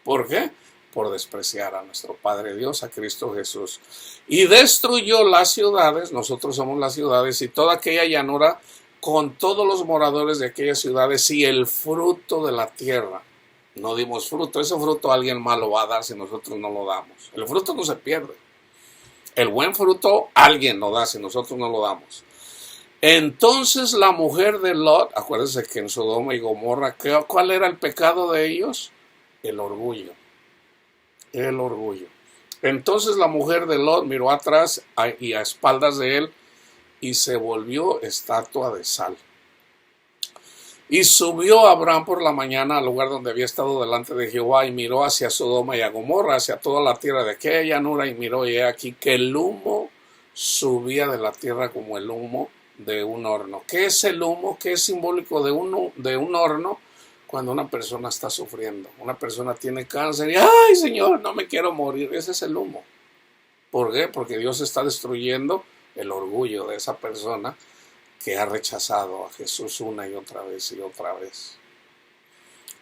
¿Por qué? Por despreciar a nuestro Padre Dios, a Cristo Jesús. Y destruyó las ciudades, nosotros somos las ciudades, y toda aquella llanura con todos los moradores de aquellas ciudades y el fruto de la tierra. No dimos fruto, ese fruto alguien más lo va a dar si nosotros no lo damos. El fruto no se pierde. El buen fruto alguien lo da si nosotros no lo damos. Entonces la mujer de Lot, acuérdense que en Sodoma y Gomorra, ¿cuál era el pecado de ellos? El orgullo. El orgullo. Entonces la mujer de Lot miró atrás y a espaldas de él y se volvió estatua de sal. Y subió Abraham por la mañana al lugar donde había estado delante de Jehová y miró hacia Sodoma y a Gomorra, hacia toda la tierra de aquella llanura, y miró y he aquí que el humo subía de la tierra como el humo de un horno. ¿Qué es el humo? ¿Qué es simbólico de un horno? Cuando una persona está sufriendo, una persona tiene cáncer y ¡ay, Señor, no me quiero morir! Ese es el humo. ¿Por qué? Porque Dios está destruyendo el orgullo de esa persona que ha rechazado a Jesús una y otra vez y otra vez.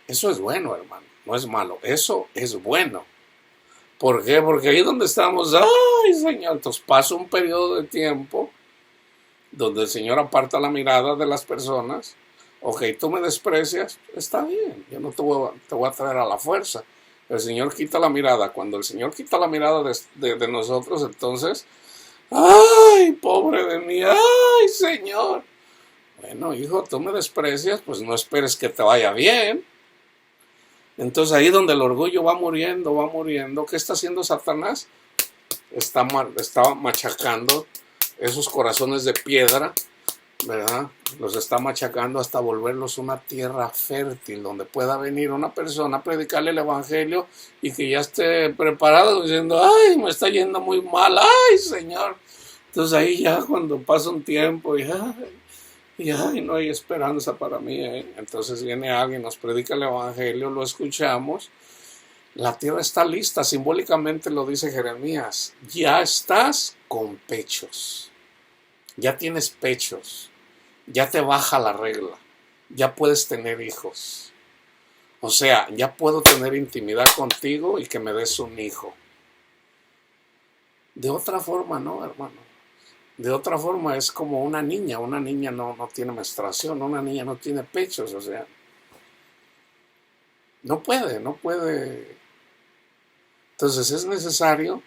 Eso es bueno, hermano, no es malo, eso es bueno. ¿Por qué? Porque ahí donde estamos, ¡ay, Señor! Entonces pasa un periodo de tiempo donde el Señor aparta la mirada de las personas. Ok, tú me desprecias, está bien, yo no te voy a traer a la fuerza. El Señor quita la mirada. Cuando el Señor quita la mirada de nosotros, entonces, ¡ay, pobre de mí! ¡Ay, Señor! Bueno, hijo, tú me desprecias, pues no esperes que te vaya bien. Entonces ahí donde el orgullo va muriendo, ¿qué está haciendo Satanás? Está machacando esos corazones de piedra, ¿verdad? Los está machacando hasta volverlos una tierra fértil donde pueda venir una persona a predicarle el evangelio y que ya esté preparado diciendo, ¡ay, me está yendo muy mal! ¡Ay, Señor! Entonces ahí ya cuando pasa un tiempo y ay, no hay esperanza para mí, entonces viene alguien, nos predica el evangelio, lo escuchamos, la tierra está lista, simbólicamente lo dice Jeremías, ya estás con pechos, ya tienes pechos, ya te baja la regla, ya puedes tener hijos. O sea, ya puedo tener intimidad contigo y que me des un hijo. De otra forma, no, hermano. De otra forma es como una niña no tiene menstruación, una niña no tiene pechos, o sea, no puede. Entonces es necesario,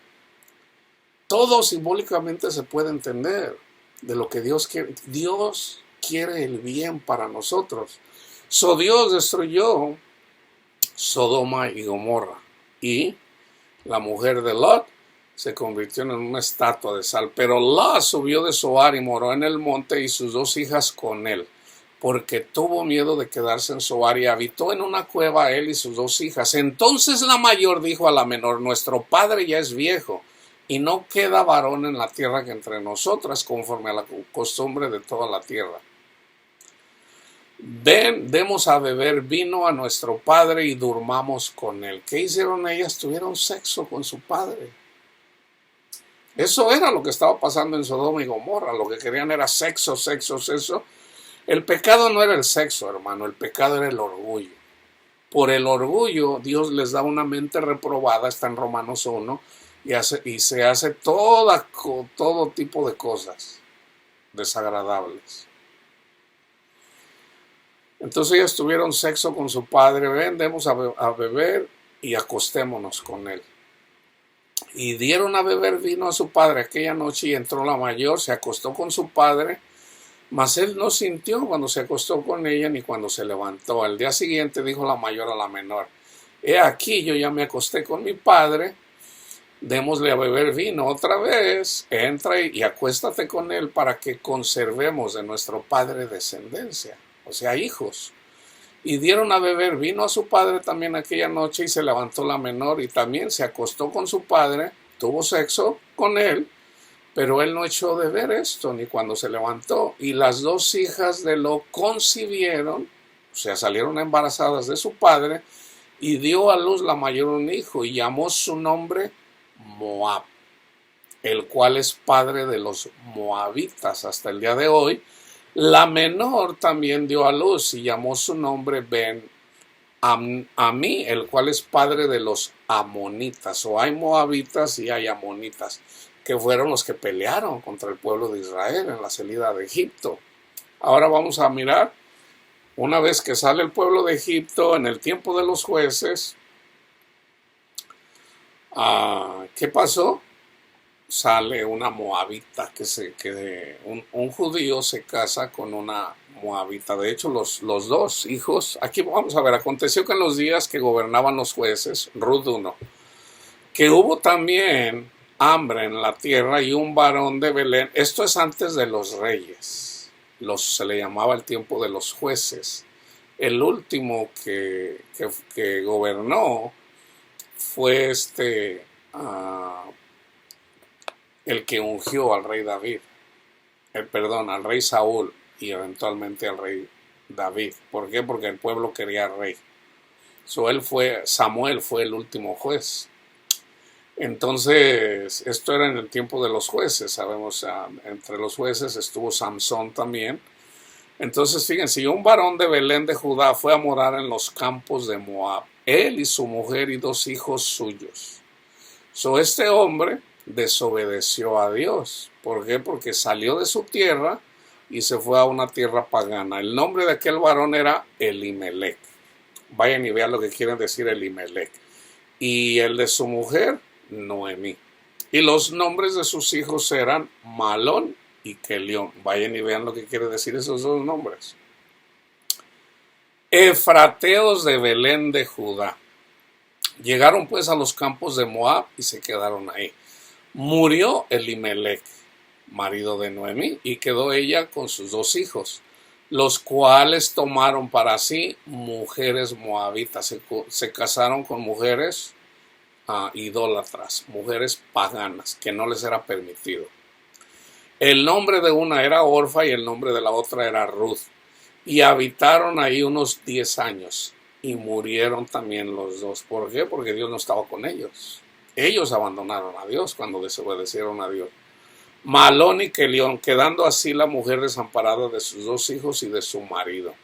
todo simbólicamente se puede entender de lo que Dios quiere. Dios quiere el bien para nosotros. Dios destruyó Sodoma y Gomorra y la mujer de Lot se convirtió en una estatua de sal. Pero Lot subió de Zoar y moró en el monte y sus 2 hijas con él, porque tuvo miedo de quedarse en Zoar y habitó en una cueva él y sus 2 hijas. Entonces la mayor dijo a la menor, nuestro padre ya es viejo y no queda varón en la tierra que entre nosotras, conforme a la costumbre de toda la tierra. Ven, demos a beber vino a nuestro padre y durmamos con él. ¿Qué hicieron ellas? Tuvieron sexo con su padre. Eso era lo que estaba pasando en Sodoma y Gomorra. Lo que querían era sexo. El pecado no era el sexo, hermano. El pecado era el orgullo. Por el orgullo, Dios les da una mente reprobada, está en Romanos 1, y se hace todo tipo de cosas desagradables. Entonces ellos tuvieron sexo con su padre. Ven, demos a beber y acostémonos con él. Y dieron a beber vino a su padre aquella noche, y entró la mayor, se acostó con su padre, mas él no sintió cuando se acostó con ella ni cuando se levantó. Al día siguiente dijo la mayor a la menor, he aquí, yo ya me acosté con mi padre, démosle a beber vino otra vez, entra y acuéstate con él para que conservemos de nuestro padre descendencia, o sea, hijos. y dieron a beber vino a su padre también aquella noche, y se levantó la menor y también se acostó con su padre, tuvo sexo con él, pero él no echó de ver esto ni cuando se levantó, y las dos hijas de Lot concibieron, o sea, salieron embarazadas de su padre, y dio a luz la mayor un hijo, y llamó su nombre Moab, el cual es padre de los moabitas hasta el día de hoy. La menor también dio a luz y llamó su nombre Ben Amí, el cual es padre de los amonitas. O hay moabitas y hay amonitas, que fueron los que pelearon contra el pueblo de Israel en la salida de Egipto. Ahora vamos a mirar, una vez que sale el pueblo de Egipto en el tiempo de los jueces, ¿qué pasó? Sale una moabita, un judío se casa con una moabita. De hecho, los dos hijos, aquí vamos a ver, aconteció que en los días que gobernaban los jueces, Ruth 1, que hubo también hambre en la tierra, y un varón de Belén, esto es antes de los reyes, se le llamaba el tiempo de los jueces. El último que gobernó fue el que ungió al rey David, al rey Saúl, y eventualmente al rey David. ¿Por qué? Porque el pueblo quería rey. Samuel fue el último juez. Entonces, esto era en el tiempo de los jueces, sabemos, entre los jueces estuvo Samsón también. Entonces, fíjense, un varón de Belén de Judá fue a morar en los campos de Moab, él y su mujer y dos hijos suyos. Este hombre desobedeció a Dios. ¿Por qué? Porque salió de su tierra y se fue a una tierra pagana. El nombre de aquel varón era Elimelech. Vayan y vean lo que quieren decir Elimelech. Y el de su mujer, Noemí. Y los nombres de sus hijos eran Malón y Kelión. Vayan y vean lo que quiere decir esos dos nombres. Efrateos de Belén de Judá. Llegaron pues a los campos de Moab y se quedaron ahí. Murió Elimelech, marido de Noemí, y quedó ella con sus dos hijos, los cuales tomaron para sí mujeres moabitas. Se casaron con mujeres idólatras, mujeres paganas, que no les era permitido. El nombre de una era Orfa y el nombre de la otra era Ruth, y habitaron ahí unos 10 años, y murieron también los dos. ¿Por qué? Porque Dios no estaba con ellos. Ellos abandonaron a Dios cuando desobedecieron a Dios. Malón y Kelión, quedando así la mujer desamparada de sus dos hijos y de su marido.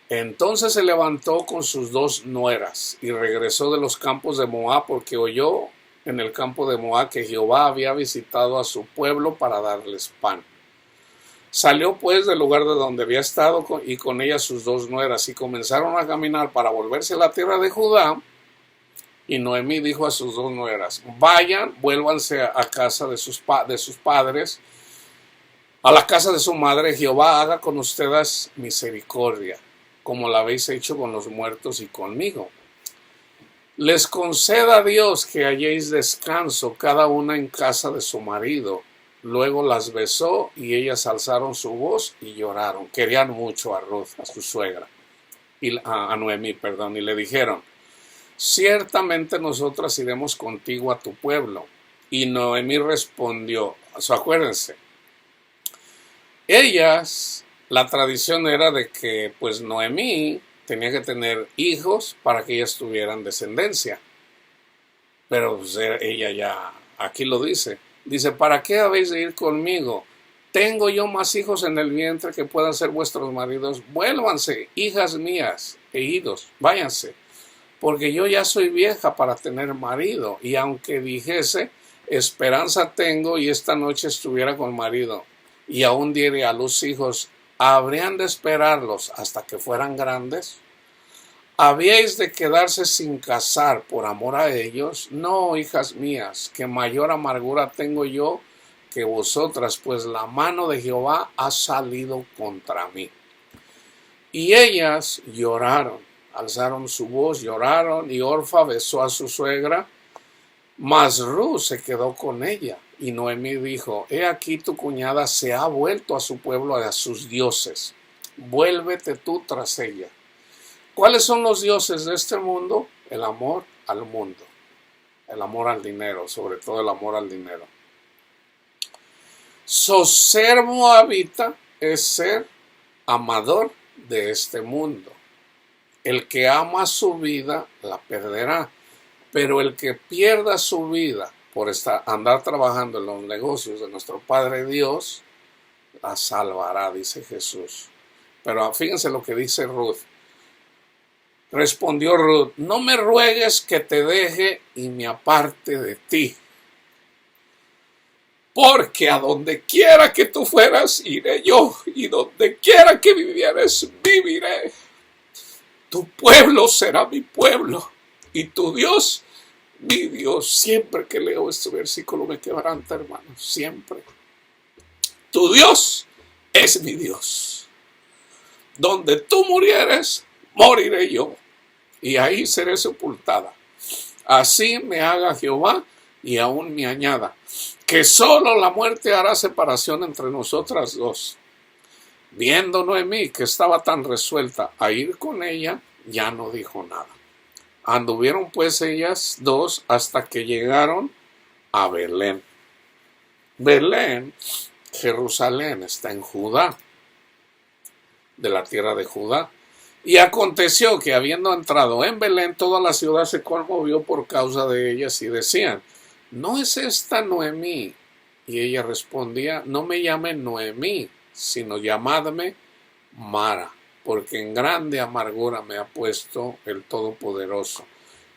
Entonces se levantó con sus dos nueras y regresó de los campos de Moab, porque oyó en el campo de Moab que Jehová había visitado a su pueblo para darles pan. Salió pues del lugar de donde había estado y con ella sus dos nueras, y comenzaron a caminar para volverse a la tierra de Judá. Y Noemí dijo a sus dos nueras: vayan, vuélvanse a casa de sus padres, a la casa de su madre. Jehová haga con ustedes misericordia, como la habéis hecho con los muertos y conmigo. Les conceda Dios que halléis descanso, cada una en casa de su marido. Luego las besó, y ellas alzaron su voz y lloraron. Querían mucho a Ruth, a su suegra, a Noemí, y le dijeron: ciertamente nosotras iremos contigo a tu pueblo. Y Noemí respondió, acuérdense, la tradición era de que pues Noemí tenía que tener hijos para que ellas tuvieran descendencia. Pero pues ella ya, aquí lo dice, ¿para qué habéis de ir conmigo? Tengo yo más hijos en el vientre que puedan ser vuestros maridos. Vuélvanse, hijas mías e hijos, váyanse, porque yo ya soy vieja para tener marido. Y aunque dijese, esperanza tengo, y esta noche estuviera con marido, y aún diere a luz hijos, ¿habrían de esperarlos hasta que fueran grandes? ¿Habíais de quedarse sin casar por amor a ellos? No, hijas mías, que mayor amargura tengo yo que vosotras, pues la mano de Jehová ha salido contra mí. Y ellas lloraron, alzaron su voz, lloraron, y Orfa besó a su suegra, mas Ruth se quedó con ella. Y Noemí dijo: he aquí tu cuñada se ha vuelto a su pueblo, a sus dioses, vuélvete tú tras ella. ¿Cuáles son los dioses de este mundo? El amor al mundo, el amor al dinero, sobre todo el amor al dinero. Ser moabita es ser amador de este mundo. El que ama su vida la perderá, pero el que pierda su vida por andar trabajando en los negocios de nuestro Padre Dios, la salvará, dice Jesús. Pero fíjense lo que dice Ruth. Respondió Ruth: no me ruegues que te deje y me aparte de ti, porque a donde quiera que tú fueras, iré yo, y donde quiera que vivieres, viviré. Tu pueblo será mi pueblo, y tu Dios, mi Dios. Siempre que leo este versículo me quebranta, hermanos, siempre. Tu Dios es mi Dios. Donde tú murieres, moriré yo, y ahí seré sepultada. Así me haga Jehová, y aún me añada, que solo la muerte hará separación entre nosotras dos. Viendo Noemí que estaba tan resuelta a ir con ella, ya no dijo nada. Anduvieron pues ellas dos hasta que llegaron a Belén. Belén, Jerusalén, está en Judá, de la tierra de Judá. Y aconteció que habiendo entrado en Belén, toda la ciudad se conmovió por causa de ellas y decían: ¿no es esta Noemí? Y ella respondía: no me llamen Noemí, sino llamadme Mara, porque en grande amargura me ha puesto el Todopoderoso.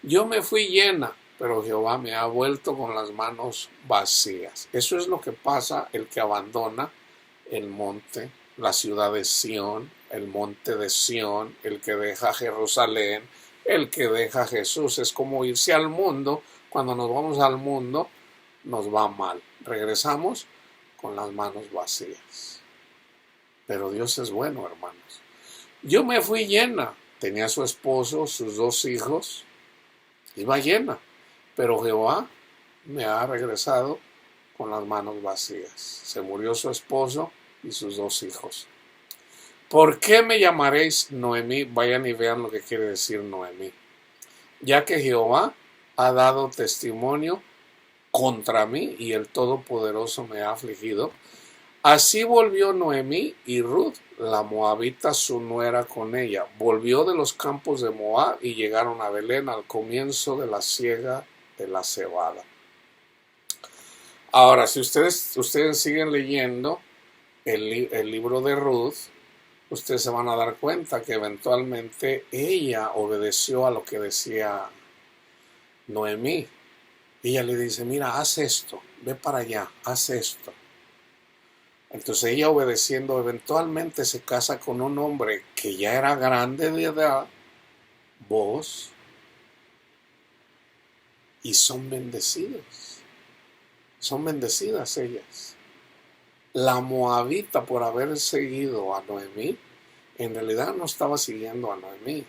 Yo me fui llena, pero Jehová me ha vuelto con las manos vacías. Eso es lo que pasa el que abandona el monte, la ciudad de Sión, el monte de Sión, el que deja Jerusalén, el que deja Jesús. Es como irse al mundo. Cuando nos vamos al mundo, nos va mal. Regresamos con las manos vacías. Pero Dios es bueno, hermanos. Yo me fui llena. Tenía su esposo, sus 2 hijos. Iba llena. Pero Jehová me ha regresado con las manos vacías. Se murió su esposo y sus 2 hijos. ¿Por qué me llamaréis Noemí? Vayan y vean lo que quiere decir Noemí. Ya que Jehová ha dado testimonio contra mí y el Todopoderoso me ha afligido. Así volvió Noemí y Ruth, la moabita, su nuera, con ella. Volvió de los campos de Moab y llegaron a Belén al comienzo de la siega de la cebada. Ahora, si ustedes siguen leyendo el libro de Ruth, ustedes se van a dar cuenta que eventualmente ella obedeció a lo que decía Noemí. Ella le dice: mira, haz esto, ve para allá, haz esto. Entonces ella, obedeciendo, eventualmente se casa con un hombre que ya era grande de edad, Booz, y son bendecidos. Son bendecidas ellas. La moabita, por haber seguido a Noemí, en realidad no estaba siguiendo a Noemí,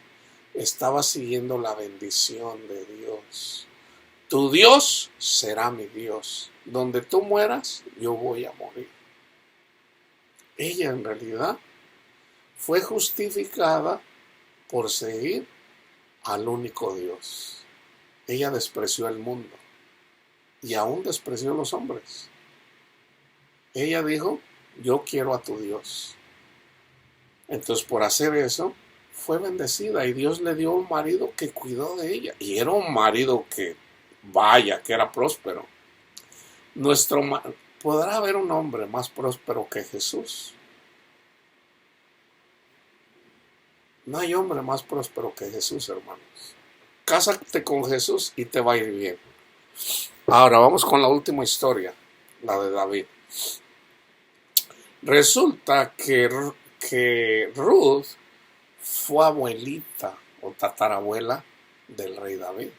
estaba siguiendo la bendición de Dios. Tu Dios será mi Dios. Donde tú mueras, yo voy a morir. Ella en realidad fue justificada por seguir al único Dios. Ella despreció el mundo y aún despreció a los hombres. Ella dijo: yo quiero a tu Dios. Entonces, por hacer eso, fue bendecida y Dios le dio un marido que cuidó de ella. Y era un marido que, vaya, que era próspero. ¿Podrá haber un hombre más próspero que Jesús? No hay hombre más próspero que Jesús, hermanos. Cásate con Jesús y te va a ir bien. Ahora vamos con la última historia, la de David. Resulta que Ruth fue abuelita o tatarabuela del rey David.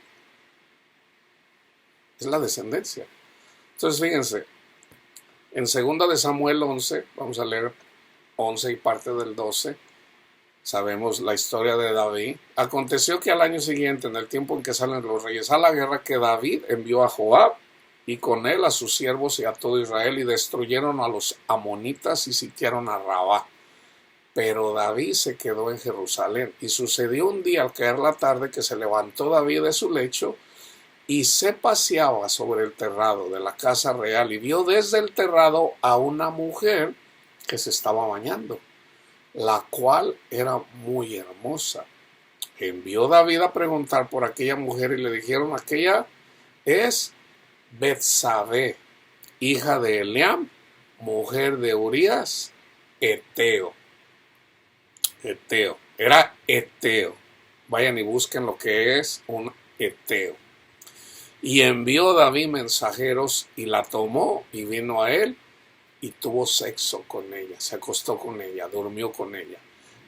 Es la descendencia. Entonces fíjense, en 2 de Samuel 11, vamos a leer 11 y parte del 12, sabemos la historia de David. Aconteció que al año siguiente, en el tiempo en que salen los reyes a la guerra, que David envió a Joab y con él a sus siervos y a todo Israel, y destruyeron a los amonitas y sitiaron a Rabá. Pero David se quedó en Jerusalén. Y sucedió un día al caer la tarde que se levantó David de su lecho y se paseaba sobre el terrado de la casa real y vio desde el terrado a una mujer que se estaba bañando, la cual era muy hermosa. Envió David a preguntar por aquella mujer y le dijeron: aquella es Betsabé, hija de Eliam, mujer de Urías, Eteo. Era Eteo. Vayan y busquen lo que es un Eteo. Y envió David mensajeros y la tomó y vino a él y tuvo sexo con ella, se acostó con ella, durmió con ella.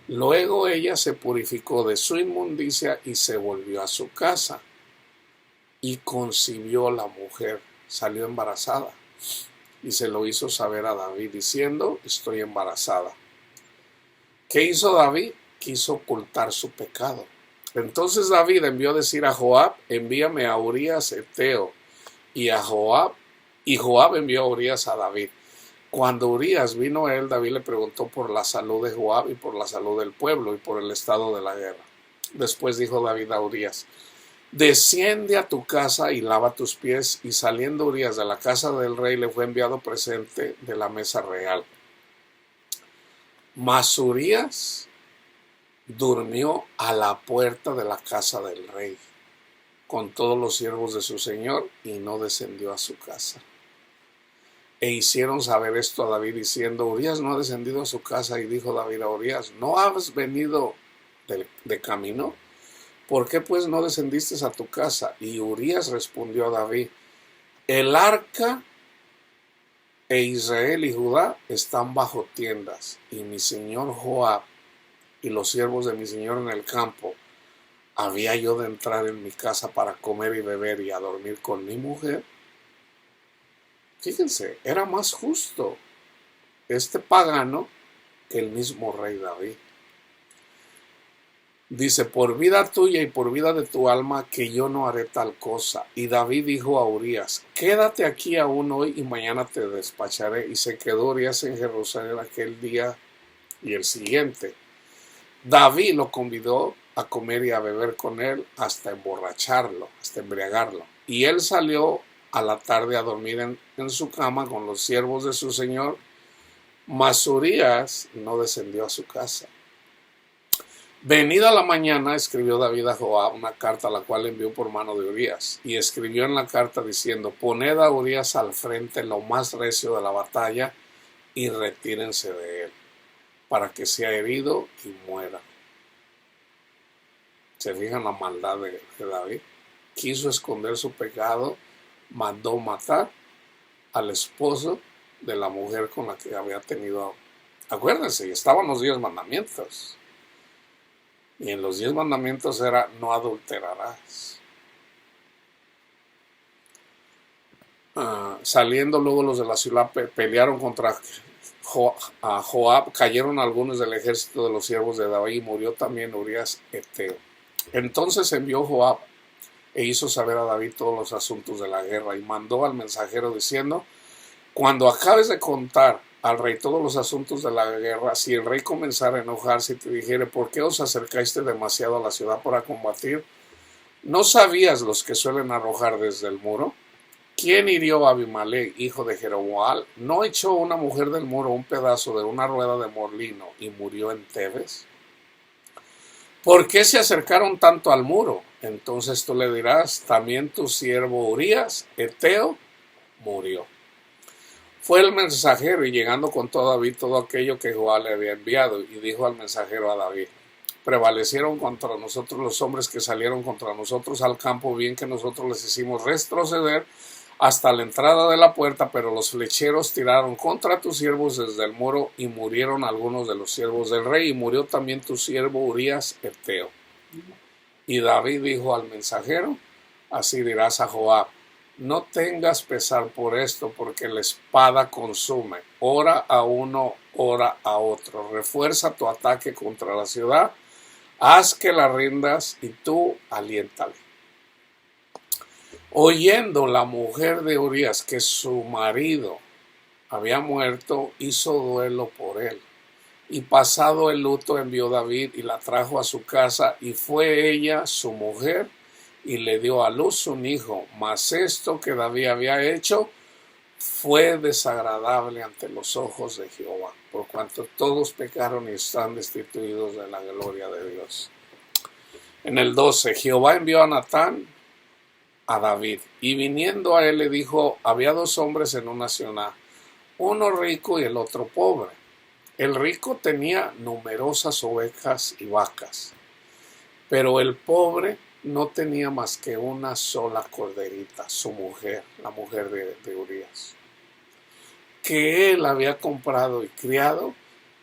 Luego ella se purificó de su inmundicia y se volvió a su casa y concibió la mujer, salió embarazada y se lo hizo saber a David diciendo: estoy embarazada. ¿Qué hizo David? Quiso ocultar su pecado. Entonces David envió a decir a Joab: envíame a Urías Eteo. Y Joab envió a Urías a David. Cuando Urías vino a él, David le preguntó por la salud de Joab y por la salud del pueblo y por el estado de la guerra. Después dijo David a Urías: desciende a tu casa y lava tus pies. Y saliendo Urías de la casa del rey, le fue enviado presente de la mesa real. Mas Urías durmió a la puerta de la casa del rey con todos los siervos de su señor y no descendió a su casa. E hicieron saber esto a David diciendo: Urías no ha descendido a su casa. Y dijo David a Urías: ¿no has venido de camino? ¿Por qué pues no descendiste a tu casa? Y Urías respondió a David: el arca e Israel y Judá están bajo tiendas, y mi señor Joab y los siervos de mi señor en el campo. ¿Había yo de entrar en mi casa para comer y beber y a dormir con mi mujer? Fíjense, era más justo este pagano que el mismo rey David. Dice: por vida tuya y por vida de tu alma que yo no haré tal cosa. Y David dijo a Urías: quédate aquí aún hoy y mañana te despacharé. Y se quedó Urías en Jerusalén aquel día y el siguiente. David lo convidó a comer y a beber con él hasta emborracharlo, hasta embriagarlo. Y él salió a la tarde a dormir en su cama con los siervos de su señor. Mas Urías no descendió a su casa. Venida la mañana, escribió David a Joab una carta, la cual envió por mano de Urías. Y escribió en la carta diciendo: poned a Urías al frente lo más recio de la batalla y retírense de él, para que sea herido y muera. ¿Se fijan la maldad de David? Quiso esconder su pecado, mandó matar al esposo de la mujer con la que había tenido. Acuérdense, estaban los 10 mandamientos. Y en los 10 mandamientos era: no adulterarás. Saliendo luego los de la ciudad pelearon contra Joab, cayeron algunos del ejército de los siervos de David y murió también Urías Eteo. Entonces envió Joab e hizo saber a David todos los asuntos de la guerra y mandó al mensajero diciendo: cuando acabes de contar al rey todos los asuntos de la guerra, si el rey comenzara a enojarse y te dijere: ¿por qué os acercaste demasiado a la ciudad para combatir? ¿No sabías los que suelen arrojar desde el muro? ¿Quién hirió a Abimelech, hijo de Jeroboam? ¿No echó una mujer del muro un pedazo de una rueda de molino y murió en Tebes? ¿Por qué se acercaron tanto al muro? Entonces tú le dirás: también tu siervo Urías, Eteo, murió. Fue el mensajero y llegando contó a David todo aquello que Joab le había enviado, y dijo al mensajero a David: prevalecieron contra nosotros los hombres que salieron contra nosotros al campo, bien que nosotros les hicimos retroceder hasta la entrada de la puerta, pero los flecheros tiraron contra tus siervos desde el muro y murieron algunos de los siervos del rey, y murió también tu siervo Urías Eteo. Y David dijo al mensajero: así dirás a Joab: no tengas pesar por esto, porque la espada consume, ora a uno, ora a otro. Refuerza tu ataque contra la ciudad, haz que la rindas y tú aliéntale. Oyendo la mujer de Urías que su marido había muerto, hizo duelo por él Y pasado el luto envió David y la trajo a su casa, y fue ella su mujer, y le dio a luz un hijo. Mas esto que David había hecho fue desagradable ante los ojos de Jehová, por cuanto todos pecaron y están destituidos de la gloria de Dios. En el 12, Jehová envió a Natán a David, y viniendo a él le dijo: había dos hombres en una ciudad, uno rico y el otro pobre. El rico tenía numerosas ovejas y vacas, pero el pobre no tenía más que una sola corderita, su mujer, la mujer de Urías, que él había comprado y criado,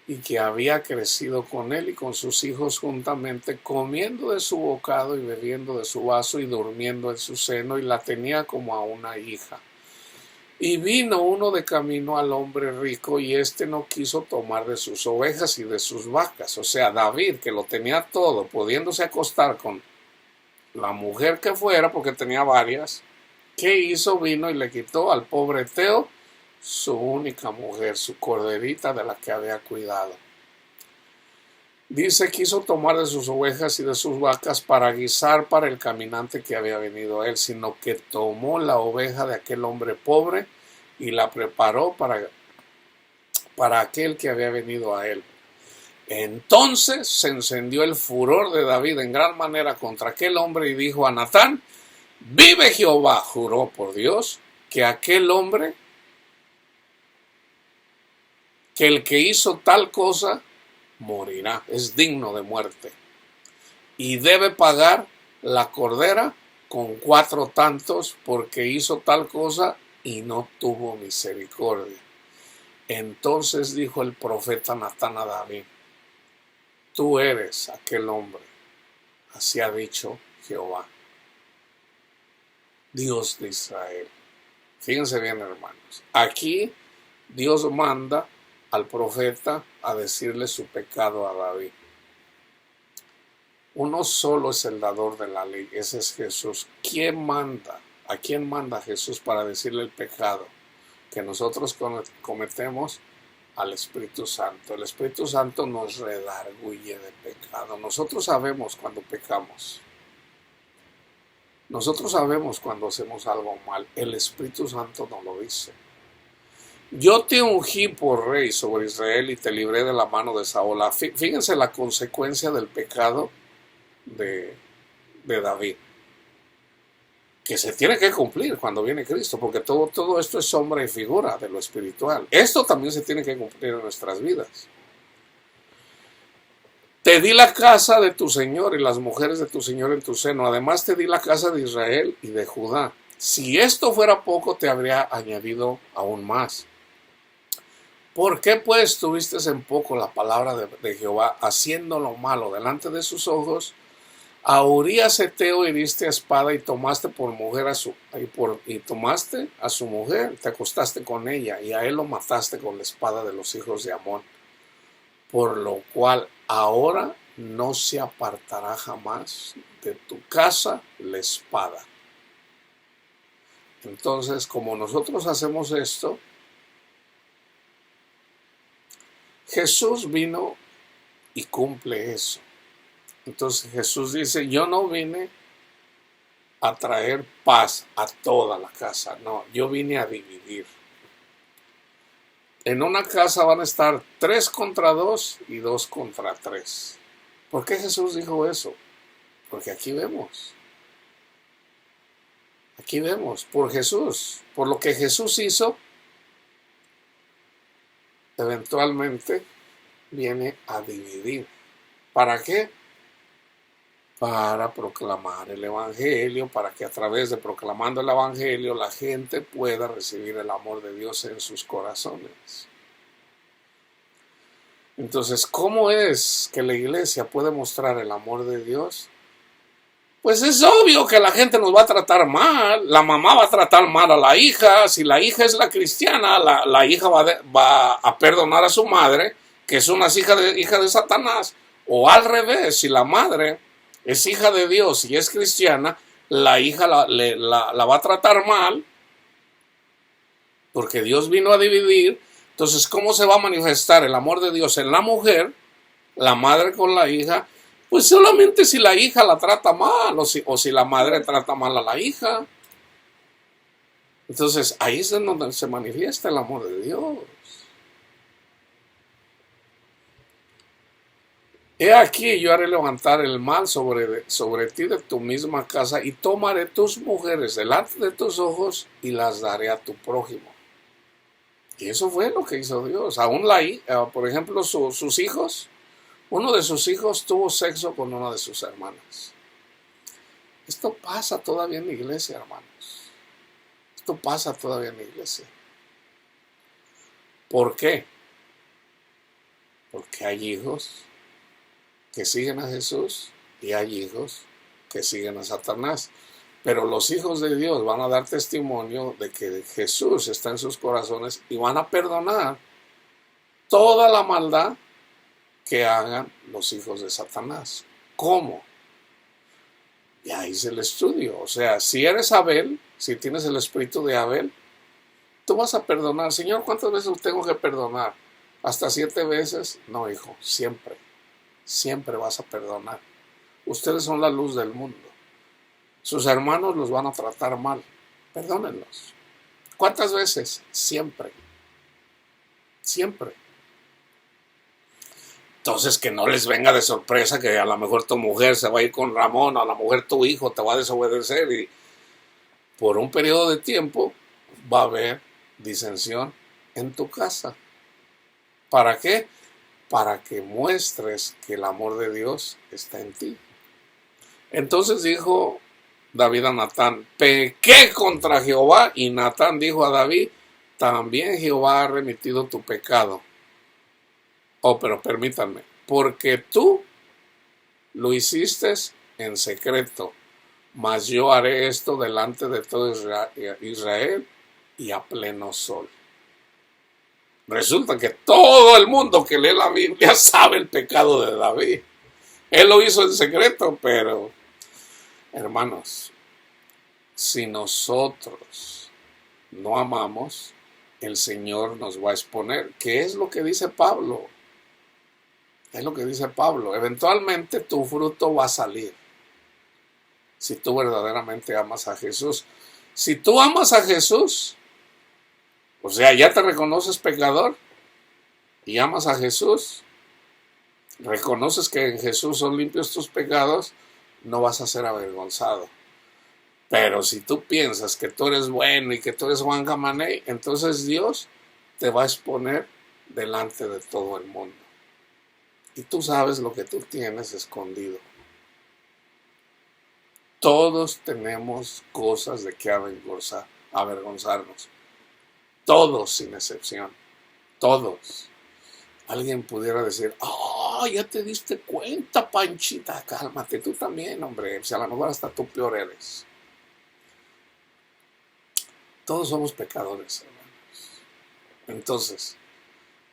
y que había crecido con él y con sus hijos juntamente, comiendo de su bocado y bebiendo de su vaso y durmiendo en su seno, y la tenía como a una hija. Y vino uno de camino al hombre rico, y éste no quiso tomar de sus ovejas y de sus vacas. O sea, David, que lo tenía todo, pudiéndose acostar con la mujer que fuera, porque tenía varias, ¿qué hizo? Vino y le quitó al pobre Eteo su única mujer, su corderita de la que había cuidado. Dice: quiso tomar de sus ovejas y de sus vacas para guisar para el caminante que había venido a él, sino que tomó la oveja de aquel hombre pobre y la preparó para aquel que había venido a él. Entonces se encendió el furor de David en gran manera contra aquel hombre, y dijo a Natán: vive Jehová, juró por Dios, que aquel hombre, que el que hizo tal cosa morirá, es digno de muerte, y debe pagar la cordera con 4 tantos, porque hizo tal cosa y no tuvo misericordia. Entonces dijo el profeta Natán a David: tú eres aquel hombre, así ha dicho Jehová, Dios de Israel. Fíjense bien, hermanos, aquí Dios manda al profeta a decirle su pecado a David. Uno solo es el dador de la ley, ese es Jesús. ¿Quién manda? ¿A quién manda Jesús para decirle el pecado que nosotros cometemos? Al Espíritu Santo. El Espíritu Santo nos redarguye de pecado. Nosotros sabemos cuando pecamos. Nosotros sabemos cuando hacemos algo mal. El Espíritu Santo nos lo dice. Yo te ungí por rey sobre Israel y te libré de la mano de Saúl. Fíjense la consecuencia del pecado de David, que se tiene que cumplir cuando viene Cristo, porque todo esto es sombra y figura de lo espiritual. Esto también se tiene que cumplir en nuestras vidas. Te di la casa de tu Señor y las mujeres de tu Señor en tu seno. Además te di la casa de Israel y de Judá. Si esto fuera poco, te habría añadido aún más. ¿Por qué pues tuviste en poco la palabra de Jehová, haciendo lo malo delante de sus ojos? A Urías Eteo heriste a espada y tomaste por mujer tomaste a su mujer, te acostaste con ella, y a él lo mataste con la espada de los hijos de Amón. Por lo cual ahora no se apartará jamás de tu casa la espada. Entonces, como nosotros hacemos esto, Jesús vino y cumple eso. Entonces Jesús dice: yo no vine a traer paz a toda la casa, no, yo vine a dividir. En una casa van a estar 3 contra 2 y 2 contra 3. ¿Por qué Jesús dijo eso? Porque aquí vemos, por Jesús, por lo que Jesús hizo, eventualmente viene a dividir. ¿Para qué? Para proclamar el Evangelio, para que a través de proclamando el Evangelio la gente pueda recibir el amor de Dios en sus corazones. Entonces, ¿cómo es que la iglesia puede mostrar el amor de Dios? Pues es obvio que la gente nos va a tratar mal, la mamá va a tratar mal a la hija, si la hija es la cristiana, la hija va a perdonar a su madre, que es una hija de Satanás, o al revés, si la madre es hija de Dios y es cristiana, la hija la va a tratar mal, porque Dios vino a dividir, Entonces, ¿cómo se va a manifestar el amor de Dios en la mujer, la madre con la hija? Pues solamente si la hija la trata mal o si la madre trata mal a la hija. Entonces, ahí es en donde se manifiesta el amor de Dios. He aquí, yo haré levantar el mal sobre ti de tu misma casa y tomaré tus mujeres delante de tus ojos y las daré a tu prójimo. Y eso fue lo que hizo Dios. Aún por ejemplo, sus hijos, uno de sus hijos tuvo sexo con una de sus hermanas. Esto pasa todavía en la iglesia, hermanos. Esto pasa todavía en la iglesia. ¿Por qué? Porque hay hijos que siguen a Jesús y hay hijos que siguen a Satanás. Pero los hijos de Dios van a dar testimonio de que Jesús está en sus corazones y van a perdonar toda la maldad que hagan los hijos de Satanás. ¿Cómo? Y ahí es el estudio. O sea, si eres Abel, si tienes el espíritu de Abel, tú vas a perdonar. Señor, ¿cuántas veces tengo que perdonar? ¿Hasta 7 veces? No, hijo, siempre. Siempre vas a perdonar. Ustedes son la luz del mundo. Sus hermanos los van a tratar mal. Perdónenlos. ¿Cuántas veces? Siempre. Siempre. Entonces, que no les venga de sorpresa que a lo mejor tu mujer se va a ir con Ramón, a lo mejor tu hijo te va a desobedecer y por un periodo de tiempo va a haber disensión en tu casa. ¿Para qué? Para que muestres que el amor de Dios está en ti. Entonces dijo David a Natán, pequé contra Jehová, y Natán dijo a David, también Jehová ha remitido tu pecado. Oh, pero permítanme, porque tú lo hiciste en secreto, mas yo haré esto delante de todo Israel y a pleno sol. Resulta que todo el mundo que lee la Biblia sabe el pecado de David. Él lo hizo en secreto, pero, hermanos, si nosotros no amamos, el Señor nos va a exponer. ¿Qué es lo que dice Pablo? Es lo que dice Pablo. Eventualmente tu fruto va a salir. Si tú verdaderamente amas a Jesús. Si tú amas a Jesús, o sea, ya te reconoces pecador y amas a Jesús, reconoces que en Jesús son limpios tus pecados, no vas a ser avergonzado. Pero si tú piensas que tú eres bueno y que tú eres Juan Camaney, entonces Dios te va a exponer delante de todo el mundo. Y tú sabes lo que tú tienes escondido. Todos tenemos cosas de que avergonzarnos. Todos sin excepción. Todos. Alguien pudiera decir, oh, ya te diste cuenta, Panchita, cálmate, tú también, hombre. Si a lo mejor hasta tú peor eres. Todos somos pecadores, hermanos. Entonces,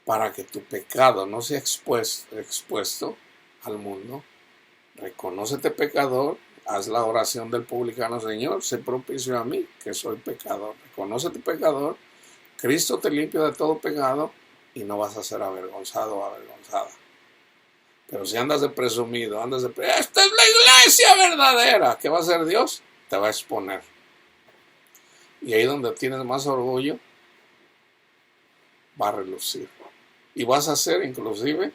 para que tu pecado no sea expuesto al mundo, reconócete pecador, haz la oración del publicano, Señor, sé propicio a mí, que soy pecador. Reconócete pecador, Cristo te limpia de todo pecado y no vas a ser avergonzado o avergonzada. Pero si andas de presumido, esta es la iglesia verdadera, ¿qué va a hacer Dios? Te va a exponer. Y ahí donde tienes más orgullo, va a relucir. Y vas a hacer inclusive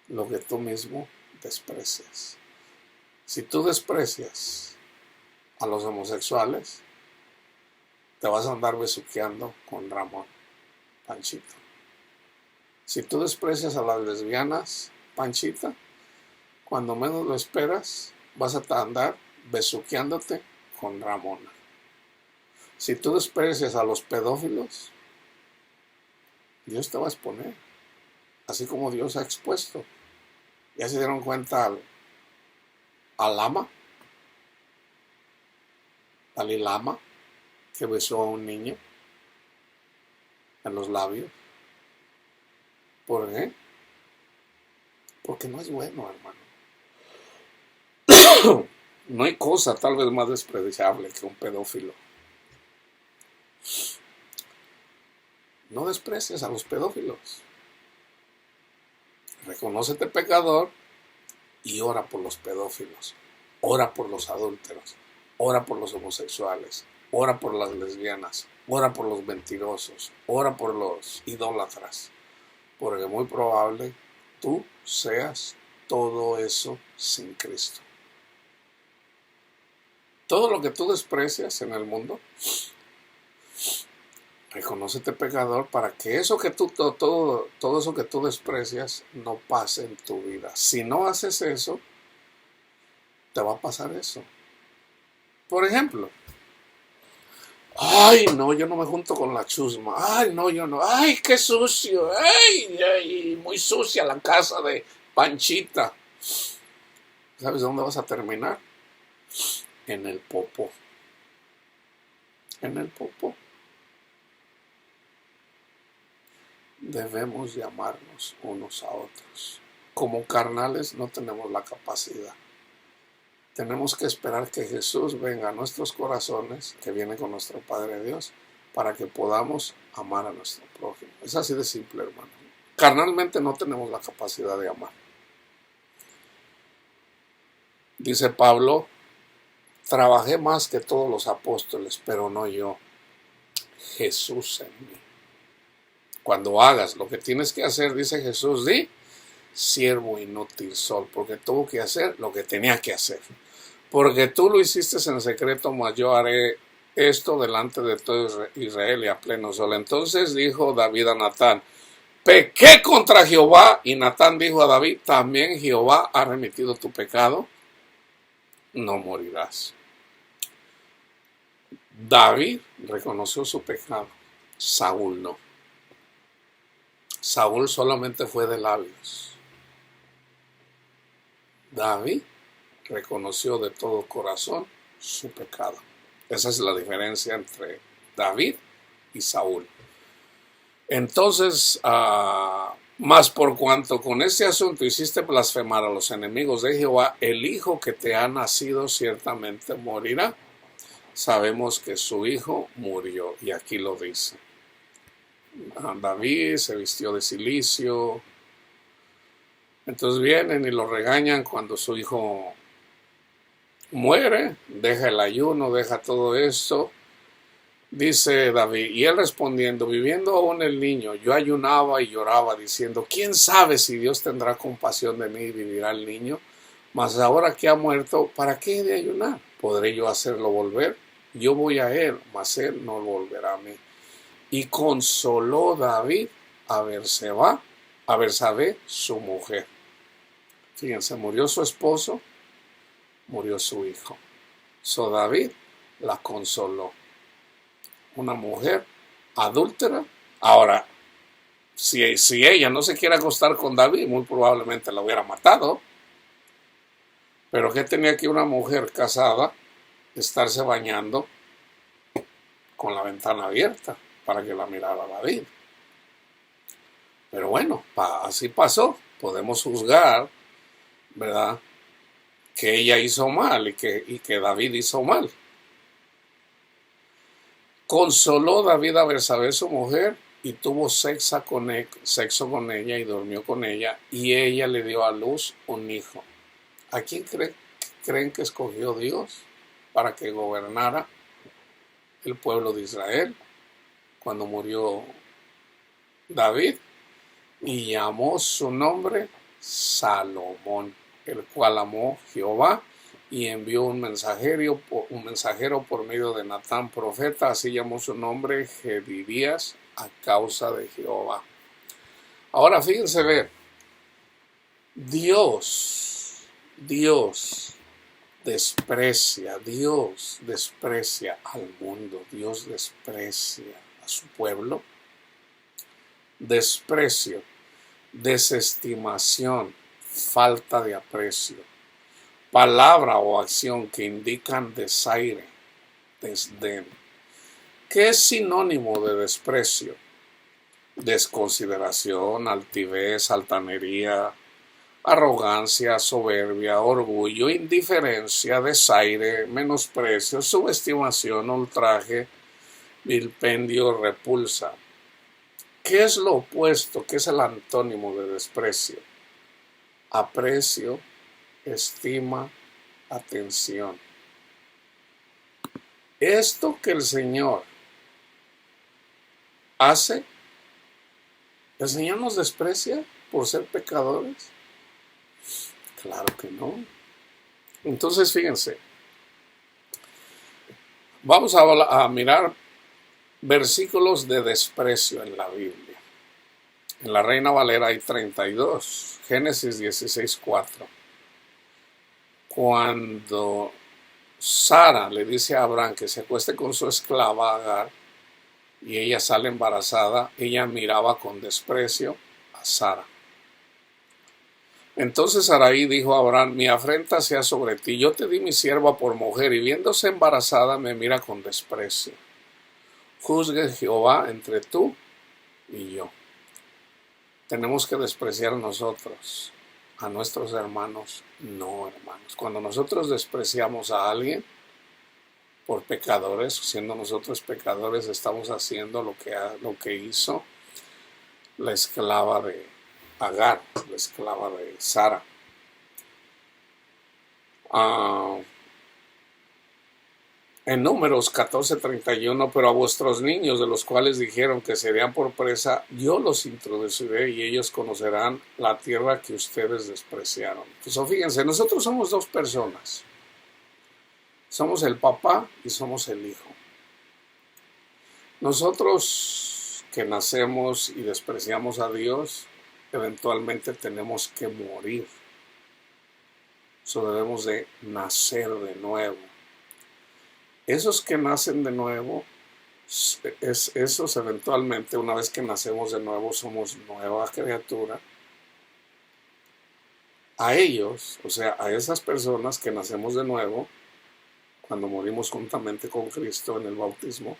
lo que tú mismo desprecias. Si tú desprecias a los homosexuales, te vas a andar besuqueando con Ramón, Panchito. Si tú desprecias a las lesbianas, Panchita, cuando menos lo esperas, vas a andar besuqueándote con Ramona. Si tú desprecias a los pedófilos, Dios te va a exponer, así como Dios ha expuesto. ¿Ya se dieron cuenta al lama? Dalai Lama, que besó a un niño en los labios. ¿Por qué? Porque no es bueno, hermano. No hay cosa tal vez más despreciable que un pedófilo. No desprecies a los pedófilos. Reconócete pecador y ora por los pedófilos. Ora por los adúlteros. Ora por los homosexuales. Ora por las lesbianas. Ora por los mentirosos. Ora por los idólatras. Porque muy probable tú seas todo eso sin Cristo. Todo lo que tú desprecias en el mundo, reconócete pecador para que eso que todo eso que tú desprecias no pase en tu vida. Si no haces eso, te va a pasar eso. Por ejemplo, ay, no, yo no me junto con la chusma. Ay, no, yo no. Ay, qué sucio. Ay, muy sucia la casa de Panchita. ¿Sabes dónde vas a terminar? En el popo. En el popo. Debemos llamarnos unos a otros. Como carnales no tenemos la capacidad. Tenemos que esperar que Jesús venga a nuestros corazones, que viene con nuestro Padre Dios, para que podamos amar a nuestro prójimo. Es así de simple, hermano. Carnalmente no tenemos la capacidad de amar. Dice Pablo, trabajé más que todos los apóstoles, pero no yo, Jesús en mí. Cuando hagas lo que tienes que hacer, dice Jesús, di, siervo inútil soy, porque tuvo que hacer lo que tenía que hacer. Porque tú lo hiciste en secreto, mas yo haré esto delante de todo Israel y a pleno sol. Entonces dijo David a Natán, pequé contra Jehová, y Natán dijo a David, también Jehová ha remitido tu pecado, no morirás. David reconoció su pecado, Saúl no. Saúl solamente fue de labios. David reconoció de todo corazón su pecado. Esa es la diferencia entre David y Saúl. Entonces, más por cuanto con este asunto hiciste blasfemar a los enemigos de Jehová, el hijo que te ha nacido ciertamente morirá. Sabemos que su hijo murió, y aquí lo dice. David se vistió de cilicio. Entonces vienen y lo regañan cuando su hijo muere, deja el ayuno, deja todo esto. Dice David, y él respondiendo, viviendo aún el niño, yo ayunaba y lloraba diciendo, ¿quién sabe si Dios tendrá compasión de mí y vivirá el niño? Mas ahora que ha muerto, ¿para qué he de ayunar? ¿Podré yo hacerlo volver? Yo voy a él, mas él no volverá a mí. Y consoló David a Bersabé, su mujer. Fíjense, murió su esposo, murió su hijo. So David la consoló. Una mujer adúltera. Ahora, si ella no se quiere acostar con David, muy probablemente la hubiera matado. Pero ¿qué tenía que una mujer casada estarse bañando con la ventana abierta para que la mirara David? Pero bueno, así pasó. Podemos juzgar, ¿verdad?, que ella hizo mal y que David hizo mal. Consoló David a Bersabé, su mujer, y tuvo sexo con ella y durmió con ella, y ella le dio a luz un hijo. ¿A quién creen que escogió Dios para que gobernara el pueblo de Israel cuando murió David? Y llamó su nombre Salomón, el cual amó Jehová y envió un mensajero por medio de Natán profeta, así llamó su nombre Jedidías a causa de Jehová. Ahora fíjense ver, Dios desprecia al mundo, Dios desprecia a su pueblo. Desprecio, desestimación, falta de aprecio, palabra o acción que indican desaire, desdén. ¿Qué es sinónimo de desprecio? Desconsideración, altivez, altanería, arrogancia, soberbia, orgullo, indiferencia, desaire, menosprecio, subestimación, ultraje, vilpendio, repulsa. ¿Qué es lo opuesto? ¿Qué es el antónimo de desprecio? Aprecio, estima, atención. Esto que el Señor hace, ¿el Señor nos desprecia por ser pecadores? Claro que no. Entonces, fíjense, vamos a mirar versículos de desprecio en la Biblia. En la Reina Valera hay 32, Génesis 16:4. Cuando Sara le dice a Abraham que se acueste con su esclava Agar y ella sale embarazada, ella miraba con desprecio a Sara. Entonces Sarai dijo a Abraham: mi afrenta sea sobre ti, yo te di mi sierva por mujer, y viéndose embarazada me mira con desprecio. Juzgue Jehová entre tú y yo. Tenemos que despreciar nosotros a nuestros hermanos, no hermanos. Cuando nosotros despreciamos a alguien por pecadores, siendo nosotros pecadores, estamos haciendo lo que hizo la esclava de Agar, la esclava de Sara. En Números 14:31, pero a vuestros niños, de los cuales dijeron que serían por presa, yo los introduciré y ellos conocerán la tierra que ustedes despreciaron. Entonces, fíjense, nosotros somos dos personas. Somos el papá y somos el hijo. Nosotros que nacemos y despreciamos a Dios, eventualmente tenemos que morir. Eso debemos de nacer de nuevo. Esos que nacen de nuevo, esos eventualmente, una vez que nacemos de nuevo, somos nueva criatura. A ellos, o sea, a esas personas que nacemos de nuevo, cuando morimos juntamente con Cristo en el bautismo,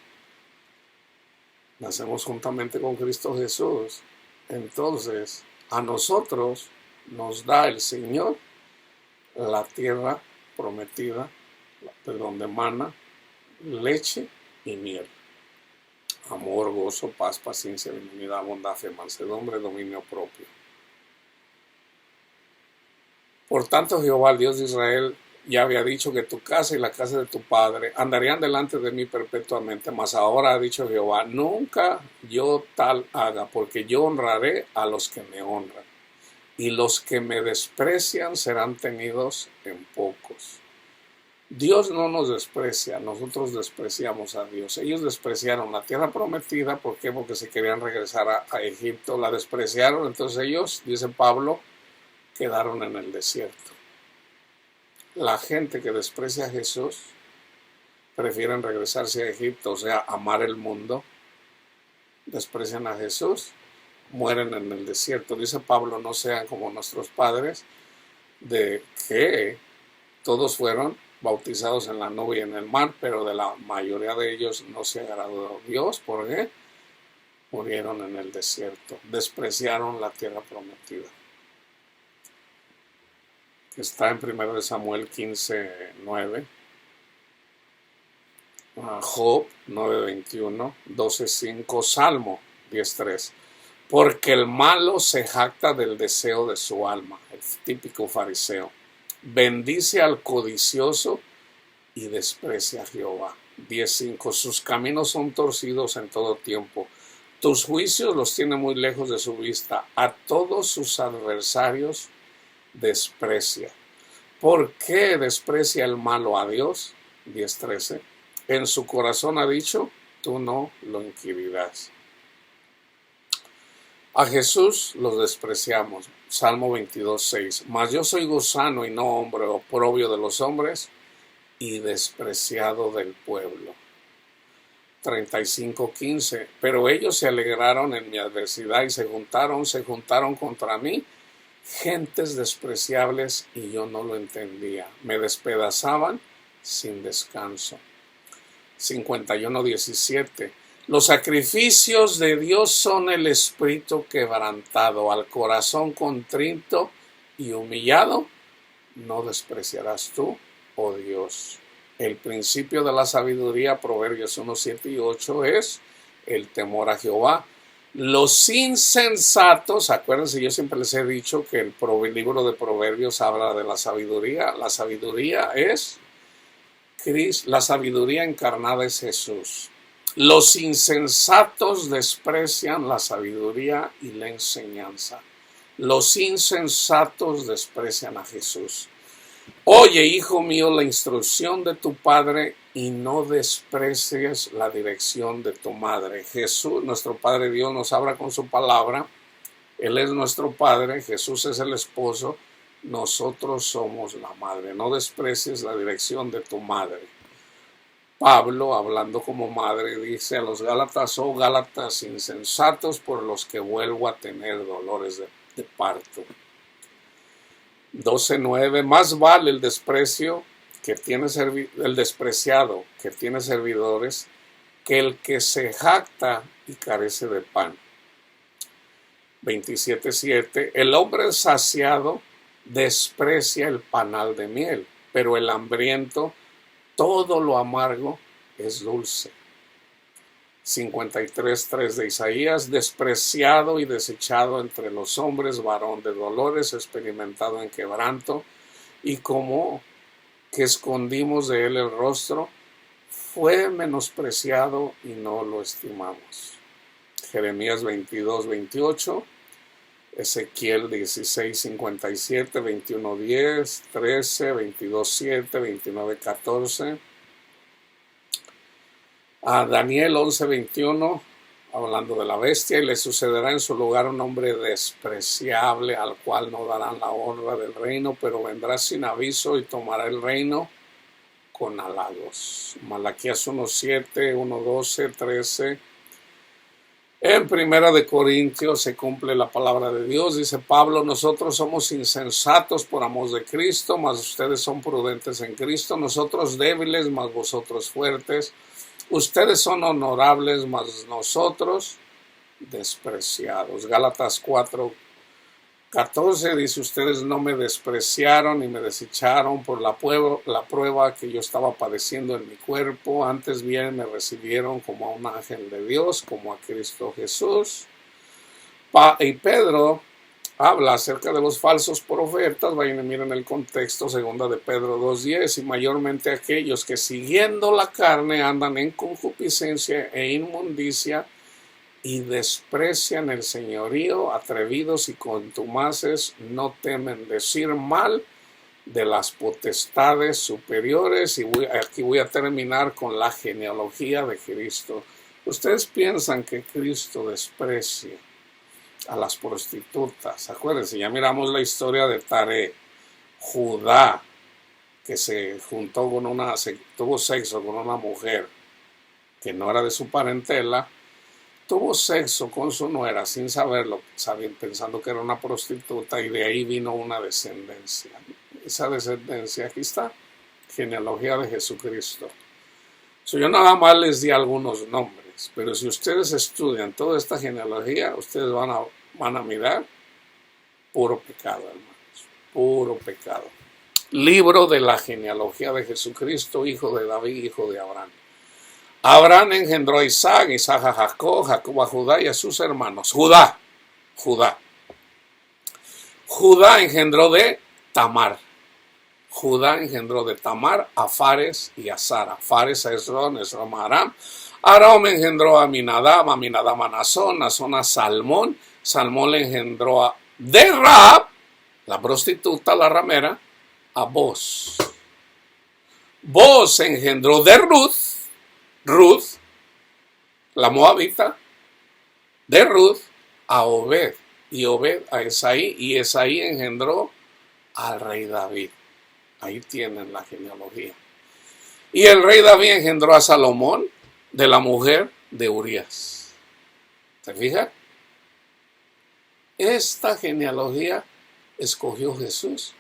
nacemos juntamente con Cristo Jesús. Entonces, a nosotros nos da el Señor la tierra prometida, de donde emana leche y miel. Amor, gozo, paz, paciencia, benignidad, bondad, fe, mansedumbre, dominio propio. Por tanto, Jehová, el Dios de Israel, ya había dicho que tu casa y la casa de tu padre andarían delante de mí perpetuamente, mas ahora ha dicho Jehová: nunca yo tal haga, porque yo honraré a los que me honran, y los que me desprecian serán tenidos en pocos. Dios no nos desprecia, nosotros despreciamos a Dios. Ellos despreciaron la tierra prometida. ¿Por qué? Porque se querían regresar a Egipto, la despreciaron, entonces ellos, dice Pablo, quedaron en el desierto. La gente que desprecia a Jesús prefieren regresarse a Egipto, o sea, amar el mundo, desprecian a Jesús, mueren en el desierto. Dice Pablo: no sean como nuestros padres, de que todos fueron bautizados en la nube y en el mar, pero de la mayoría de ellos no se agradó Dios. ¿Por qué? Murieron en el desierto, despreciaron la tierra prometida. Está en 1 Samuel 15:9, Job 9:21, 12:5, Salmo 10:3. Porque el malo se jacta del deseo de su alma, el típico fariseo. Bendice al codicioso y desprecia a Jehová. 10:5. Sus caminos son torcidos en todo tiempo. Tus juicios los tiene muy lejos de su vista. A todos sus adversarios desprecia. ¿Por qué desprecia el malo a Dios? 10:13. En su corazón ha dicho: tú no lo inquirirás. A Jesús los despreciamos. Salmo 22:6. Mas yo soy gusano y no hombre, oprobio de los hombres y despreciado del pueblo. 35:15. Pero ellos se alegraron en mi adversidad y se juntaron contra mí, gentes despreciables, y yo no lo entendía. Me despedazaban sin descanso. 51:17. Los sacrificios de Dios son el espíritu quebrantado, al corazón contrito y humillado no despreciarás tú, oh Dios. El principio de la sabiduría, Proverbios 1:7 y 8, es el temor a Jehová, Los insensatos, acuérdense, yo siempre les he dicho que el libro de Proverbios habla de la sabiduría. La sabiduría es Cristo, la sabiduría encarnada es Jesús. Los insensatos desprecian la sabiduría y la enseñanza. Los insensatos desprecian a Jesús. Oye, hijo mío, la instrucción de tu padre y no desprecies la dirección de tu madre. Jesús, nuestro Padre Dios, nos habla con su palabra. Él es nuestro Padre, Jesús es el esposo, nosotros somos la madre. No desprecies la dirección de tu madre. Pablo, hablando como madre, dice a los Gálatas: oh Gálatas insensatos, por los que vuelvo a tener dolores de parto. 12:9, más vale el despreciado que tiene servidores que el que se jacta y carece de pan. 27:7, el hombre saciado desprecia el panal de miel, pero el hambriento todo lo amargo es dulce. 53:3 de Isaías, despreciado y desechado entre los hombres, varón de dolores, experimentado en quebranto, y como que escondimos de él el rostro, fue menospreciado y no lo estimamos. Jeremías 22:28, Ezequiel 16:57, 21:10, 13, 22:7, 29:14. A Daniel 11:21, hablando de la bestia: y le sucederá en su lugar un hombre despreciable, al cual no darán la honra del reino, pero vendrá sin aviso y tomará el reino con halagos. Malaquías 1:7, 1:12, 13. En Primera de Corintios se cumple la palabra de Dios. Dice Pablo: nosotros somos insensatos por amor de Cristo, mas ustedes son prudentes en Cristo. Nosotros débiles, mas vosotros fuertes. Ustedes son honorables, mas nosotros despreciados. Gálatas 4:14 dice: ustedes no me despreciaron ni me desecharon por la prueba que yo estaba padeciendo en mi cuerpo. Antes bien me recibieron como a un ángel de Dios, como a Cristo Jesús. Y Pedro habla acerca de los falsos profetas. Vayan y miren el contexto, segunda de Pedro 2:10, y mayormente aquellos que siguiendo la carne andan en concupiscencia e inmundicia y desprecian el señorío, atrevidos y contumaces, no temen decir mal de las potestades superiores. Y aquí voy a terminar con la genealogía de Cristo. Ustedes piensan que Cristo desprecia a las prostitutas. Acuérdense, ya miramos la historia de Taré, Judá, que se juntó tuvo sexo con una mujer que no era de su parentela, tuvo sexo con su nuera sin saberlo, pensando que era una prostituta, y de ahí vino una descendencia. Esa descendencia, aquí está, genealogía de Jesucristo. Yo nada más les di algunos nombres, pero si ustedes estudian toda esta genealogía, ustedes van a mirar puro pecado, hermanos, puro pecado. Libro de la genealogía de Jesucristo, hijo de David, hijo de Abraham. Abraham engendró a Isaac, Isaac a Jacob, Jacob a Judá y a sus hermanos. Judá engendró de Tamar. Judá engendró de Tamar a Fares y a Sara. Fares a Esrom, Esrom a Aram. Aram engendró a Aminadab, Aminadab a Nazón, Nazón a Salmón. Salmón le engendró de Rahab, la prostituta, la ramera, a Boz. Boz engendró de Ruth, la moabita, de Ruth a Obed, y Obed a Esaí, y Esaí engendró al rey David. Ahí tienen la genealogía. Y el rey David engendró a Salomón de la mujer de Urías. ¿Se fija? Esta genealogía escogió Jesús.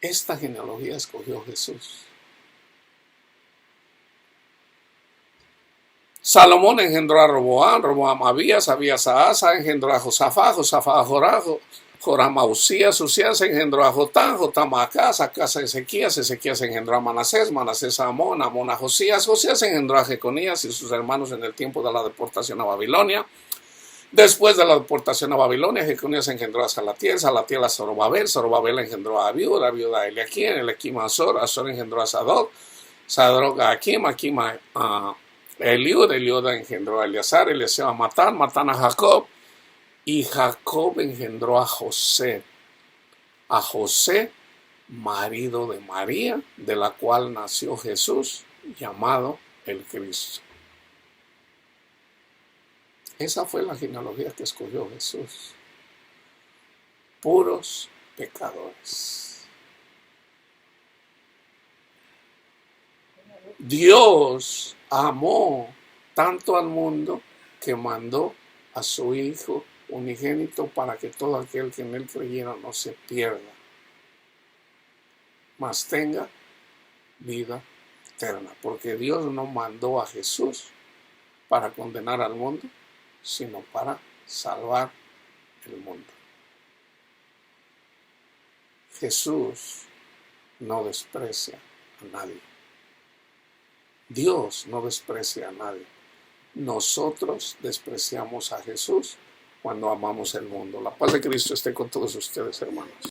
Esta genealogía escogió Jesús. Salomón engendró a Roboam, Roboam a Abías, Abías a Asa, engendró a Josafat, Josafat a Jorah, Joram a Usías, Usías engendró a Jotam, Jotam a Acaz, Acaz a Ezequías, Ezequías engendró a Manasés, Manasés a Amón, Amón a Josías, Josías engendró a Jeconías y sus hermanos en el tiempo de la deportación a Babilonia. Después de la deportación a Babilonia, Jeconías engendró a Salatiel, Salatiel a Zorobabel, Zorobabel engendró a Abiud, Abiud a Eliaquim, Eliaquim a Azor, Azor engendró a Sadoc, Sadoc a Aquim, Aquim a Eliud, Eliud engendró a Eleazar, Eleazar a Matán, Matán a Jacob, y Jacob engendró a José, marido de María, de la cual nació Jesús, llamado el Cristo. Esa fue la genealogía que escogió Jesús. Puros pecadores. Dios amó tanto al mundo que mandó a su Hijo unigénito para que todo aquel que en él creyera no se pierda, mas tenga vida eterna. Porque Dios no mandó a Jesús para condenar al mundo, sino para salvar el mundo. Jesús no desprecia a nadie. Dios no desprecia a nadie. Nosotros despreciamos a Jesús cuando amamos el mundo. La paz de Cristo esté con todos ustedes, hermanos.